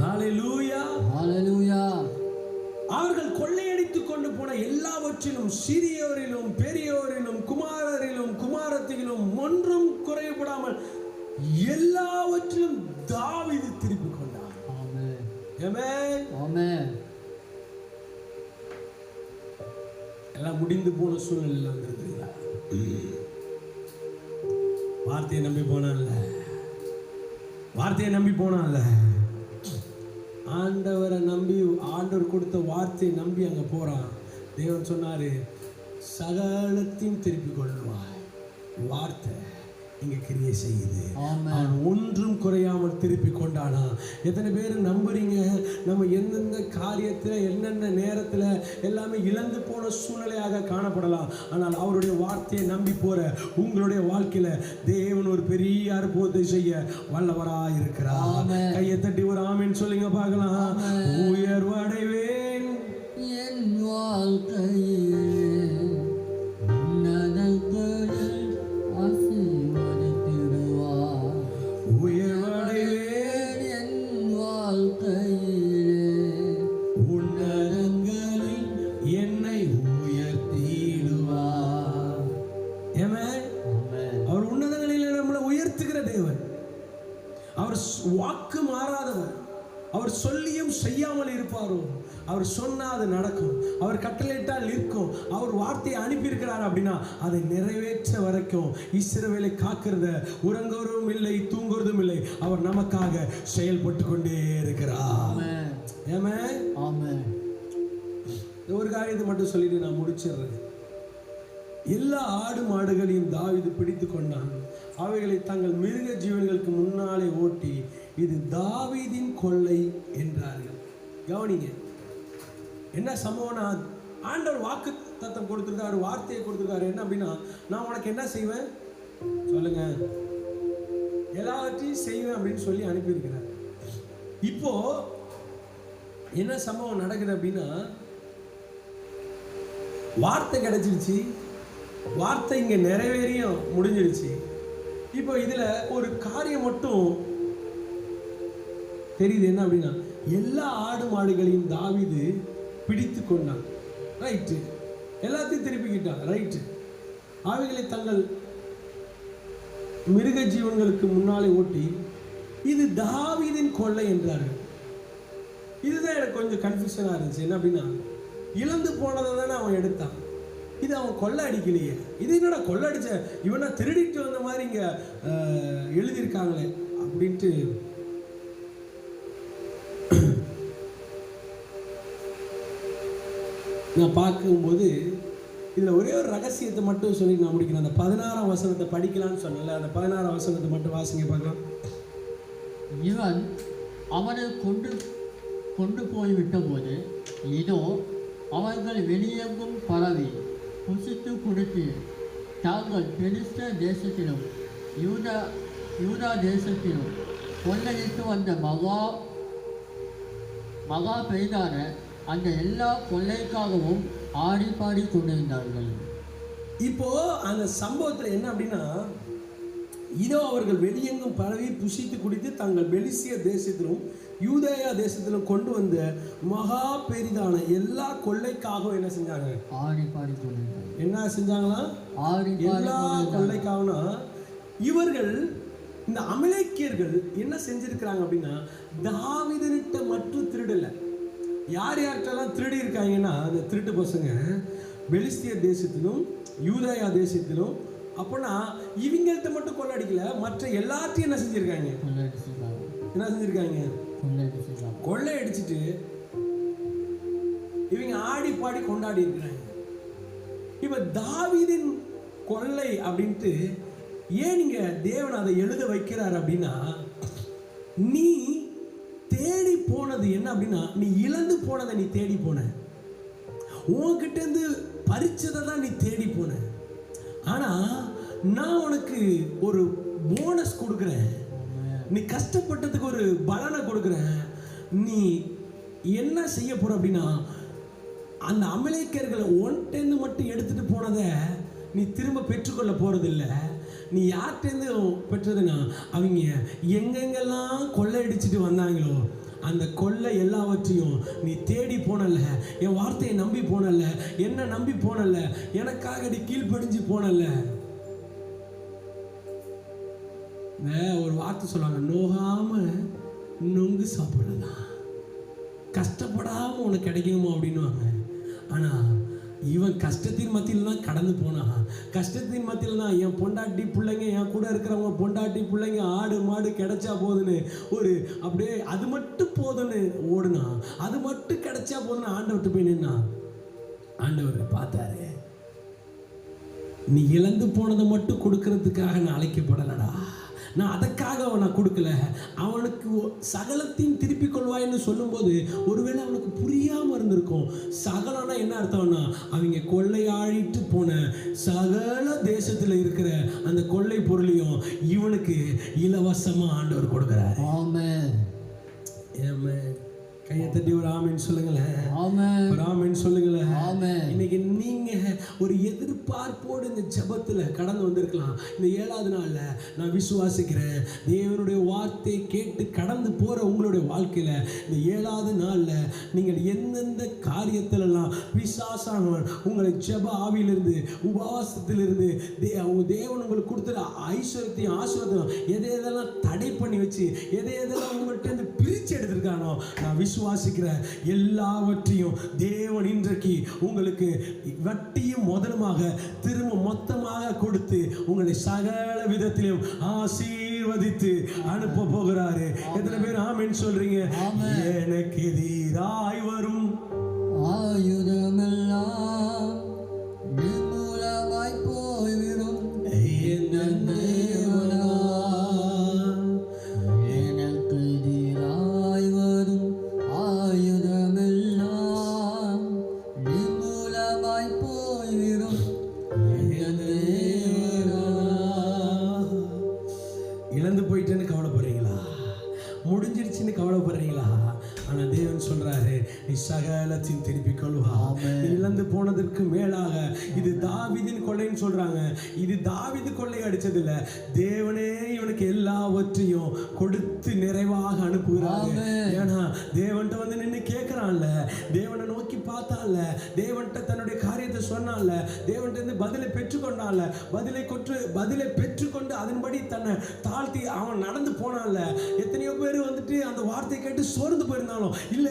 ஹல்லேலூயா. ஹல்லேலூயா. அவர்கள் கொள்ளையடித்து யாவற்றிலும் சிறியோரிலும் பெரியோரிலும் குமாரரிலும் குமாரத்திலும் ஒன்றும் குறைபடாமல் எல்லாவற்றிலும் தாவீது திருப்பிக் கொண்டார். ஆமென். ஆமென். ஆமென். எல்லாம் முடிந்து போன சூழ்நிலை வந்திருக்குங்களா? வார்த்தையை நம்பி போனான்ல, வார்த்தையை நம்பி போனான்ல, ஆண்டவரை நம்பி, ஆண்டவர் கொடுத்த வார்த்தையை நம்பி அங்க போறான். தேவன் சொன்னாரு, சகலத்தையும் திருப்பிக் கொள்வாய். வார்த்தை இங்க கிரியை செய்யுது. அவன் ஒன்றும் குறையாமல் திருப்பி கொண்டானா. எத்தனை பேர் நம்புறீங்க? நம்ம எந்தெந்த காரியத்தில் என்னென்ன நேரத்தில் எல்லாமே இழந்து போன சூழ்நிலையாக காணப்படலாம். ஆனால் அவருடைய வார்த்தையை நம்பி போற உங்களுடைய வாழ்க்கையில தேவன் ஒரு பெரிய அற்புதத்தை செய்ய வல்லவராய் இருக்கிறார். கையை தட்டி ஒரு ஆமென் சொல்லுங்க பார்க்கலாம். உயர்வடைவேன் என் வாழ்க்கையில் வாக்கு மாறாதவர். அவர் சொல்லியும் செய்யாமல் இருப்பாரோ? அவர் சொன்னா அது நடக்கும். அவர் கட்டளையிட்டால் நிற்கும். அவர் வார்த்தையை அனுப்பியிருக்கிறார் அப்படின்னா அதை நிறைவேற்ற வரைக்கும் இஸ்ரவேலை காக்கிறத உறங்குவதும் இல்லை, தூங்குவதும் இல்லை. அவர் நமக்காக செயல்பட்டு கொண்டே இருக்கிறார். ஒரு காரியத்தை மட்டும் சொல்லிட்டு நான் முடிச்சிடுறேன். எல்லா ஆடு மாடுகளையும் தாவீது பிடித்து கொண்டான். அவைகளை தங்கள் மிருக ஜீவன்களுக்கு முன்னாலே ஓட்டி, இது தாவீதின் கொள்ளை என்றார்கள். கவனிங்க, என்ன சம்பவம்னா, ஆண்டவர் வாக்கு தத்தம் கொடுத்துருக்காரு, வார்த்தையை கொடுத்துருக்காரு. என்ன அப்படின்னா, நான் உனக்கு என்ன செய்வேன் சொல்லுங்க, எல்லாவற்றையும் செய்வேன் அப்படின்னு சொல்லி அனுப்பியிருக்கிறார். இப்போ என்ன சம்பவம் நடக்குது அப்படின்னா, வார்த்தை கிடைச்சிருச்சு, வார்த்தை இங்க நிறைவேறியும் முடிஞ்சிருச்சு. இப்போ இதுல ஒரு காரியம் மட்டும் தெரியுது. என்ன அப்படின்னா, எல்லா ஆடு மாடுகளையும் தாவீது பிடித்து கொண்டான். ரைட்டு, எல்லாத்தையும் திருப்பிக்கிட்டான். ரைட்டு, அவைகளை தங்கள் மிருக ஜீவன்களுக்கு முன்னாலே ஓட்டி, இது தாவீதின் கொள்ளை என்றார்கள். இதுதான் எனக்கு கொஞ்சம் கன்ஃபியூஷனா இருந்துச்சு. என்ன அப்படின்னா, இழந்து போனதை தானே அவன் எடுத்தான், இது அவன் கொள்ளை அடிக்கலையே. இது என்னடா கொள்ளை அடிச்ச, இவனா திருடிட்டு வந்த மாதிரி இங்க எழுதியிருக்காங்களே அப்படின்ட்டு நான் பார்க்கும்போது இதில் ஒரே ஒரு ரகசியத்தை மட்டும் சொல்லி நான் முடிக்கிறேன். அந்த 16ஆம் வசனத்தை படிக்கலான்னு சொன்னல, அந்த 16ஆம் வசனத்தை மட்டும் வாசிங்க பார்க்கலாம். இவன் அவனை கொண்டு போய்விட்ட போது, இதோ அவர்கள் வெளியெங்கும் பரவி புசித்து குடித்து தாங்கள் பெலிஸ்தர் தேசத்திலும் யூதா தேசத்திலும் கொள்ளையிட்டு வந்த மகா பெரிதான அந்த எல்லா கொள்ளைக்காகவும் ஆடி பாடி கொண்டிருந்தார்கள். இப்போ அந்த சம்பவத்தில் என்ன அப்படின்னா, இதோ அவர்கள் வெளியெங்கும் பரவி புசித்து குடித்து தங்கள் பெலிஸ்திய தேசத்திலும் யூதேயா தேசத்திலும் கொண்டு வந்த மகா பெரிதான எல்லா கொள்ளைக்காகவும் என்ன செஞ்சாங்க? ஆடி பாடி கொண்டிருந்தாங்க. என்ன செஞ்சாங்களா? எல்லா கொள்ளைக்காகனா, இவர்கள் இந்த அமலேக்கியர்கள் என்ன செஞ்சிருக்கிறாங்க அப்படின்னா, தாவீதுகிட்ட மட்டும் திருடல, யார் யார்கிட்டலாம் திருடி இருக்காங்கன்னா, அந்த திருட்டு பசங்க பெலிஸ்திய தேசத்திலும் யூதேயா தேசத்திலும். அப்போனா இவங்கள்ட்ட மட்டும் கொள்ளடிக்கல, மற்ற எல்லாத்தையும் என்ன செஞ்சிருக்காங்க? என்ன செஞ்சிருக்காங்க? கொள்ளை அடிச்சுட்டு இவங்க ஆடி பாடி கொண்டாடி இருக்கிறாங்க. இப்ப தாவீதின் கொள்ளை அப்படின்ட்டு ஏன் நீங்க தேவன் அதை எழுத வைக்கிறார் அப்படின்னா, நீ தேடி போனது என்ன அப்படின்னா, நீ இழந்து போனதை நீ தேடி போன, உன்கிட்ட இருந்து பறிச்சதை தான் நீ தேடி போன. ஆனா நான் உனக்கு ஒரு போனஸ் கொடுக்குறேன், நீ கஷ்டப்பட்டதுக்கு ஒரு பலனை கொடுக்குறேன். நீ என்ன செய்ய போற அப்படின்னா, அந்த அமலேக்கியர்களை ஒன்டேந்து மட்டும் எடுத்துட்டு போனதை நீ திரும்ப பெற்றுக்கொள்ள போறதில்ல. நீ யார்கிட்டேருந்து பெற்றதுன்னா, அவங்க எங்கெங்கெல்லாம் கொள்ளையடிச்சிட்டு வந்தாங்களோ அந்த கொள்ளை எல்லாவற்றையும் நீ தேடி போனல, என் வார்த்தையை நம்பி போனல, என்ன நம்பி போனல, எனக்காக நீ கீழ்ப்படிஞ்சு போனல. ஒரு வார்த்தை சொல்லுவாங்க, நோகாம நொங்கு சாப்பிட்றதா, கஷ்டப்படாம உனக்கு கிடைக்குமோ அப்படின்னுவாங்க. ஆனா இவன் கஷ்டத்தின் மத்தியில் தான் கடந்து போனான். கஷ்டத்தின் மத்தியில் தான் என் பொண்டாட்டி பிள்ளைங்க, என் கூட இருக்கிறவங்க பொண்டாட்டி பிள்ளைங்க, ஆடு மாடு கிடைச்சா போதுன்னு ஒரு அப்படியே அது மட்டும் போதுன்னு ஓடுனா, அது மட்டும் கிடைச்சா போதுன்னு ஆண்டவர்கிட்ட போய் நின்னா. ஆண்டவர் பார்த்தாரு, நீ இழந்து போனதை மட்டும் கொடுக்கறதுக்காக நான் அழைக்கப்படலடா, நான் அதற்காக அவனை கொடுக்கல. அவனுக்கு சகலத்தையும் திருப்பிக் கொள்வாய்ன்னு சொல்லும்போது ஒருவேளை அவனுக்கு புரியாமல் இருந்திருக்கும். சகலம்னா என்ன அர்த்தம்னா, அவங்க கொள்ளையாழிட்டு போன சகல தேசத்தில் இருக்கிற அந்த கொள்ளை பொருளையும் இவனுக்கு இலவசமாக ஆண்டவர் கொடுக்குறாரு. ஆமென். ஆமென். கையை தட்டி ஒரு ஆமென் சொல்லுங்களேன். ஆமென். ஒரு ஆமென் சொல்லுங்களேன். ஆமென். இன்னைக்கு நீங்க ஒரு எதிர்பார்ப்போடு இந்த ஜெபத்துல கடந்து வந்திருக்கலாம். இந்த 7வது நாள்ல நான் விசுவாசிக்கிறேன், தேவனுடைய வார்த்தை கேட்டு கடந்து போற உங்களுடைய வாழ்க்கையில இந்த 7வது நாள்ல நீங்கள் எந்தெந்த காரியத்திலெல்லாம் பிசாசானவன் உங்களை ஜெப ஆவியிலிருந்து உபவாசத்திலிருந்து தேவன் உங்களுக்கு கொடுத்த ஐஸ்வர்யத்தையும் ஆசீர்வாதம் எதையெல்லாம் தடை பண்ணி வச்சு எதையெல்லாம் உங்கள்கிட்ட இருந்து பிரிச்சு எடுத்திருக்கானோ, நான் விசுவாசிக்கிறேன் எல்லாவற்றையும் தேவன் இன்றைக்கு உங்களுக்கு வட்டியும் முதலுமாக திரும்ப மொத்தமாக கொடுத்து உங்களை சகல விதத்திலும் ஆசீர்வதித்து அனுப்ப போகிறாரு. எத்தனை பேர் ஆமென் சொல்றீங்க? எனக்கு எதிராய் வரும் ஆயுதமெல்லாம் நிர்மூலமாய் போய்விடும். எனக்கு எதிராய் வரும் ஆயுதமெல்லாம் நிர்மூலமாய் போய்விடும். இழந்து போயிட்டேன்னு கவலைப்படுறீங்களா? முடிஞ்சிருச்சுன்னு கவலைப்படுறீங்களா? ஆனா தேவன் சொல்றாரு, நீ சகலத்தையும் திருப்பிக் கொள்வா. இழந்து போனதற்கு மேலாக இது தாவீதின் கொள்ளைன்னு சொல்றாங்க. இது தாவீது கொள்ளை அடிச்சது இல்ல, தேவனே இவனுக்கு எல்லாவற்றையும் கொடுத்து நிறைவாக அனுப்புகிறாரு. ஏன்னா தேவன்கிட்ட வந்து நின்று கேட்கிறான்ல, தேவனை நோக்கி பார்த்தான்ல, தேவன்கிட்ட தன்னுடைய காரியத்தை சொன்னான்ல, தேவன்கிட்ட இருந்து பதிலை பெற்றுக்கொண்டான்ல, பதிலை பெற்றுக்கொண்டு அதன்படி தன்னை தாழ்த்தி அவன் நடந்து போனான்ல. எத்தனையோ பேர் வந்துட்டு அந்த வார்த்தையை கேட்டு சோர்ந்து போயிருந்தாலும் இல்ல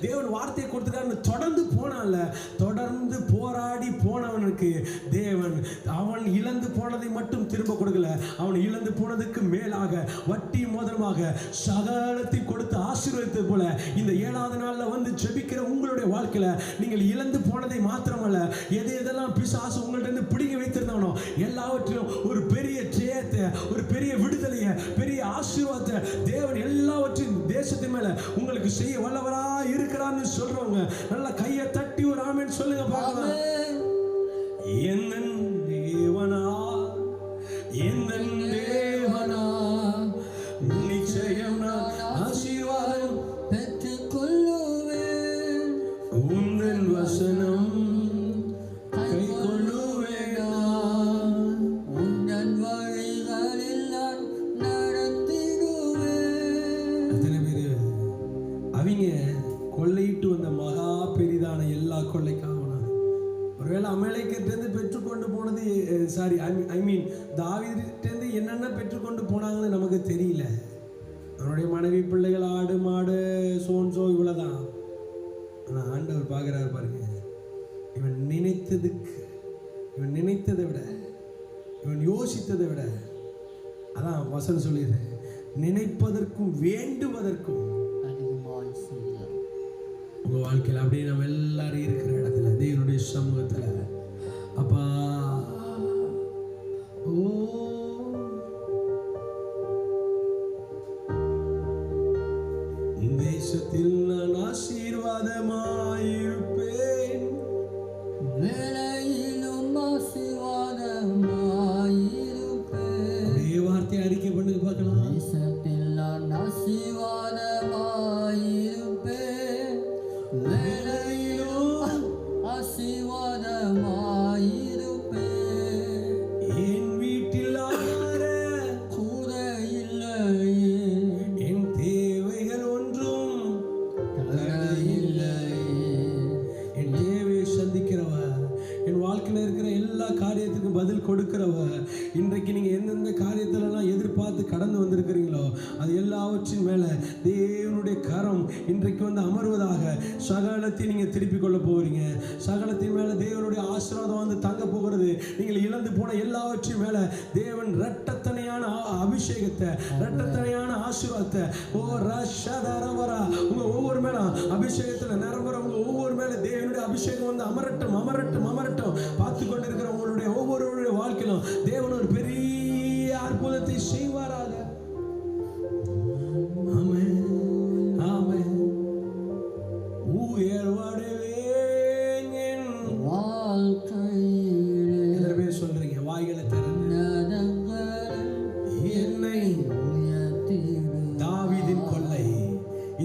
தேவன் வார்த்தையை கொடுத்துட்டான்னு தொடர்ந்து போனான்ல. தொடர்ந்து போராடி போனவனுக்கு தேவன் அவன் இழந்து போனதை மட்டும் திரும்ப கொடுக்கல, அவன் இழந்து போனதுக்கு மேலாக வட்டி முதலமாக சகலத்தை கொடுத்து ஆசீர்வதித்தது போல இந்த 7வது நாள்ல வந்து ஜெபிக்கிற உங்களுடைய வாழ்க்கையில நீங்கள் இழந்து போனதை மாத்திரமல்ல, எதெல்லாம் பிசாசு உங்கள்ட்ட இருந்து பிடிங்க வைத்திருந்தானோ எல்லாவற்றிலும் ஒரு பெரிய ஜெயத்தை, ஒரு பெரிய விடுதலையை, பெரிய ஆசீர்வாதத்தை தேவன் எல்லாவற்றையும் தேசத்தின் மேல உங்களுக்கு செய்ய வல்லவரா இருக்கிறான்னு சொல்றவங்க நல்ல கையை தட்டி ஒரு ஆமென் சொல்லுங்க பார்க்கலாம். என்னன் தேவனா, என்னன் தேவனா, நிச்சயம் நான் ஆசீர்வாதம் பெற்றுக் கொள்ளுவேன். உந்தன் வசனம் கை கொள்ளுவேனா. உந்தன் வழிகளில் நான் நடத்திடுவேன். எத்தனை பேரு அவங்க கொள்ளையிட்டு வந்த மகா பெரிதான எல்லா கொள்ளைக்காக ஒருவேளை அமலேக்கிட்டேருந்து பெற்றுக்கொண்டு போனது தாவீதிலிருந்து என்னென்ன பெற்றுக்கொண்டு போனாங்கன்னு நமக்கு தெரியல. அவனுடைய மனைவி பிள்ளைகள் ஆடு மாடு சோன்சோ இவ்வளவுதான். ஆனா ஆண்டவர் பார்க்கிறார் பாருங்க, இவன் நினைத்ததை விட, இவன் யோசித்ததை விட, அதான் வசனம் சொல்லியது, நினைப்பதற்கும் வேண்டுவதற்கும் உங்க வாழ்க்கையில் அப்படியே நம்ம எல்லாரும் இருக்கிற இடத்துல தேவனுடைய சமூகத்துல அப்பா ஓ தேசத்தில் நான் ஆசீர்வாதமாயிருப்பேன், வேலையிலும் ஆசீர்வாதமாயிருப்பேன். ஒரே வார்த்தை அறிக்கை பண்ணி பார்க்கலாம். தேசத்தில் நான் ஆசீர்வாதமாயிருப்பேன், வேலையிலும் ஆசீர்வாதமாயிருப்பேன். என் வீட்டில் ஆகார கூட இல்லையே, என் தேவைகள் ஒன்றும் வாழ்க்கையில் இருக்கிற எல்லா காரியத்துக்கும் பதில் கொடுக்கிறவர். இன்றைக்கு நீங்கள் எந்தெந்த காரியத்திலலாம் எதிர்பார்த்து கடந்து வந்திருக்கிறீங்களோ அது எல்லாவற்றின் மேலே தேவனுடைய கரம் இன்றைக்கு வந்து அமர்வதாக. சகலத்தையும் நீங்கள் திருப்பி கொள்ள போகிறீங்க. சகலத்தின் மேலே தேவனுடைய ஆசீர்வாதம் வந்து தங்க போகிறது. நீங்கள் இழந்து போன எல்லாவற்றின் மேலே தேவன் இரட்டத்தனையான அபிஷேகத்தை, இரட்டத்தனையான ஆசீர்வாதத்தை, உங்க ஒவ்வொரு மேல அபிஷேகத்தில் நிரம்புறவங்க ஒவ்வொரு மேல தேவனுடைய அபிஷேகம் வந்து அமரட்டும் அமரட்டும் அமரட்டும். பார்த்து கொண்டிருக்கிற உங்களுடைய ஒவ்வொருவருடைய வாழ்க்கையிலும் தேவன் ஒரு பெரிய அற்புதத்தை செய்வாராக. ஆமென் ஆமென். உயர்வடைவேன் என் வாழ்க்கையிலே எத்தனை பேர் சொல்றீங்க? வாய்களை திறந்து என்னை தாவீதின் கொள்ளை,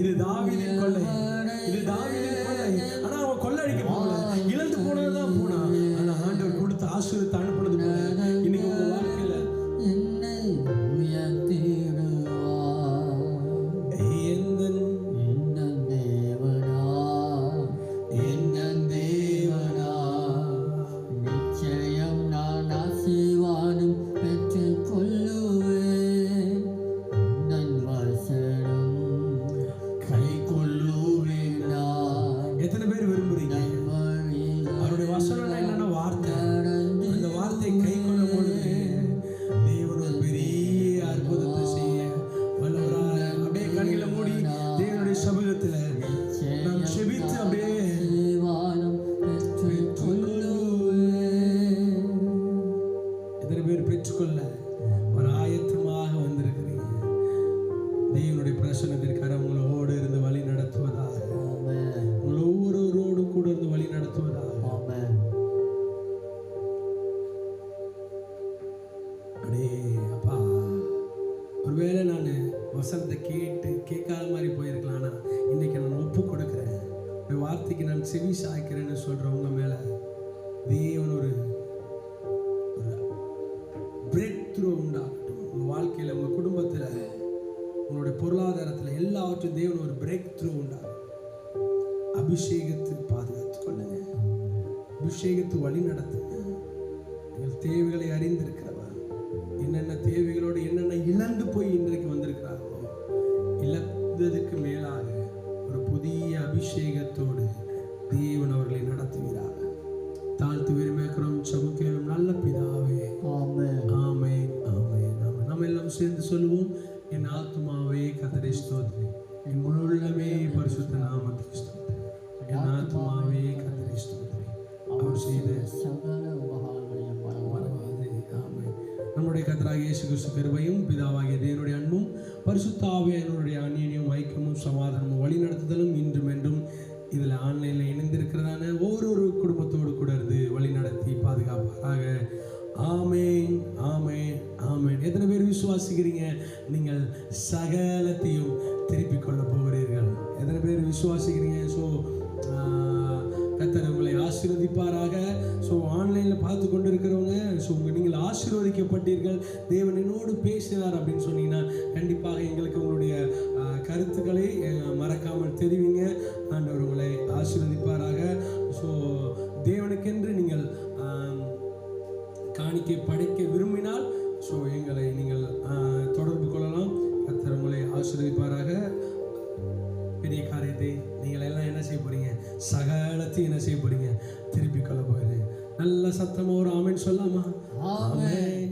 இது தாவீதின் கொள்ளை, இது தாவீதின் கொள்ளை. ஆனா அவன் கொள்ளடிக்க போகல, இழந்து போனதுதான் போனான். ஆனா ஆண்டவர் கொடுத்து ஆசீர்வாதத்தை அனுப்புனது போல இன்னைக்கு உங்க வாழ்க்கையில என்னை உயர்த்திடுவார். என்ன தேவனா, என்ன தேவனா, நிச்சயம் நான் ஆசீர்வாதம் பெற்றுக் கொள்ளுவேன். உந்தன் வசனம் கை கொள்ளுவேன் நான். எத்தனை பேர் விரும்புறீங்க? அவருடைய வசனம் என்னன்னா வார்த்தை. அந்த வார்த்தையை கை கொள்ளும் பொழுது தேவன் ஒரு பெரிய அற்புதத்தை செய்ய வல்லவராக. அப்படியே கண்களை மூடி தேவனுடைய சமூகத்துல நாம் செபித்து அப்படியே ஆசீர்வாதம் பெற்றுக் கொள்ளுவேன். எத்தனை பேர் பெற்றுக்கொள்ள ஒரு ஆயத்தமாக வந்திருக்கிறீங்க? தேவனுடைய பிரசன்னத்திற்காக உங்களோடு இருந்து வழி நடத்துவதாக, ஆமென். உங்களை ஒவ்வொருவரோடு கூட இருந்து வழி நடத்துவதாக. ஆமென். அடே அப்பா, ஒருவேளை நான் வசனத்தை கேட்காத மாதிரி போயிருக்கலாம். ஆனால் இன்னைக்கு நான் ஒப்பு கொடுக்குறேன், ஒரு வார்த்தைக்கு நான் செவி சாய்க்கிறேன்னு சொல்கிறவங்க மேலே தேவன் ஒரு பிரேக் த்ரூ உண்டாகட்டும். உங்கள் வாழ்க்கையில், உங்கள் குடும்பத்தில், உங்களுடைய பொருளாதாரத்தில் எல்லாவற்றும் தேவன் ஒரு பிரேக் த்ரூ உண்டாகும். அபிஷேகத்துக்கு பாதுகாத்து கொள்ளுங்க, அபிஷேகத்து வழி நடத்துங்க. எங்கள் தேவைகளை அறிந்திருக்கிறவர் என்னென்ன தேவைகளோடு என்னென்ன இழந்து போய் இன்றைக்கு வந்திருக்கிறார்களோ இழந்ததுக்கு மேலாக ஒரு புதிய அபிஷேகத்தோடு தேவன் அவர்களை நடத்துகிறார். தாழ்த்து விரும்புகிறோம், சமுக்கேளும் நல்ல பிதாவே. ஆமென். ஆமென் ஆமென் ஆமென். நம்ம எல்லாம் சேர்ந்து சொல்லுவோம். என் ஆத்துமாவே கர்த்தரை ஸ்தோத்திரி, என் முழு உள்ளமே பரிசுத்த நாமத்தை ஸ்தோத்திரி. என் ஆத்துமாவே கர்த்தரை ஸ்தோத்திரி, அவர் செய்த சகல உபகாரங்களையும் மறவாதே. ஆமென். நம்முடைய கர்த்தராகிய இயேசு கிறிஸ்து கிருபையும் பிதாவாகிய தேவனுடைய அன்பும் பரிசுத்த ஆவியானவருடைய அந்நியமும் ஐக்கியமும் சமாதானமும் வழிநடத்துதலும் இன்றும் என்றும் இதில் ஆன்லைனில் இணைந்திருக்கிறதான ஒவ்வொரு குடும்பத்தோடு கூட இருந்து வழி நடத்தி பாதுகாப்பாக. ஆமென் ஆமென் ஆமென். எத்தனை பேர் விசுவாசிக்கிறீங்க நீங்கள் சகலத்தையும் திருப்பிக் கொள்ள போகிறீர்கள்? எத்தனை பேர் விசுவாசிக்கிறீங்க? ஸோ கர்த்தர் உங்களை ஆசீர்வதிப்பாராக. ஸோ ஆன்லைனில் பார்த்து கொண்டு இருக்கிறவங்க, ஸோ நீங்கள் ஆசீர்வதிக்கப்பட்டீர்கள், தேவன் என்னோடு பேசினார் அப்படின்னு சொன்னீங்கன்னா கண்டிப்பாக எங்களுக்கு உங்களுடைய கருத்துக்களை மறக்காமல் தெரிவிங்க. ஆண்டவர் உங்களை ஆசீர்வதிப்பாராக. ஸோ தேவனுக்கென்று நீங்கள் காணிக்கை படைக்க விரும்பினால் ஸோ எங்களை நீங்கள் தொடர்பு கொள்ளலாம். கர்த்தர் உங்களை ஆசீர்வதிப்பாராக. பெரிய காரியத்தை நீங்கள் எல்லாம் என்ன செய்ய போறீங்க? சகலத்தையும் என்ன செய்ய போறீங்க? திருப்பி கொள்ள போகிறேன். நல்ல சத்தமாக ஒரு ஆமென் சொல்லாமா? ஆமென்.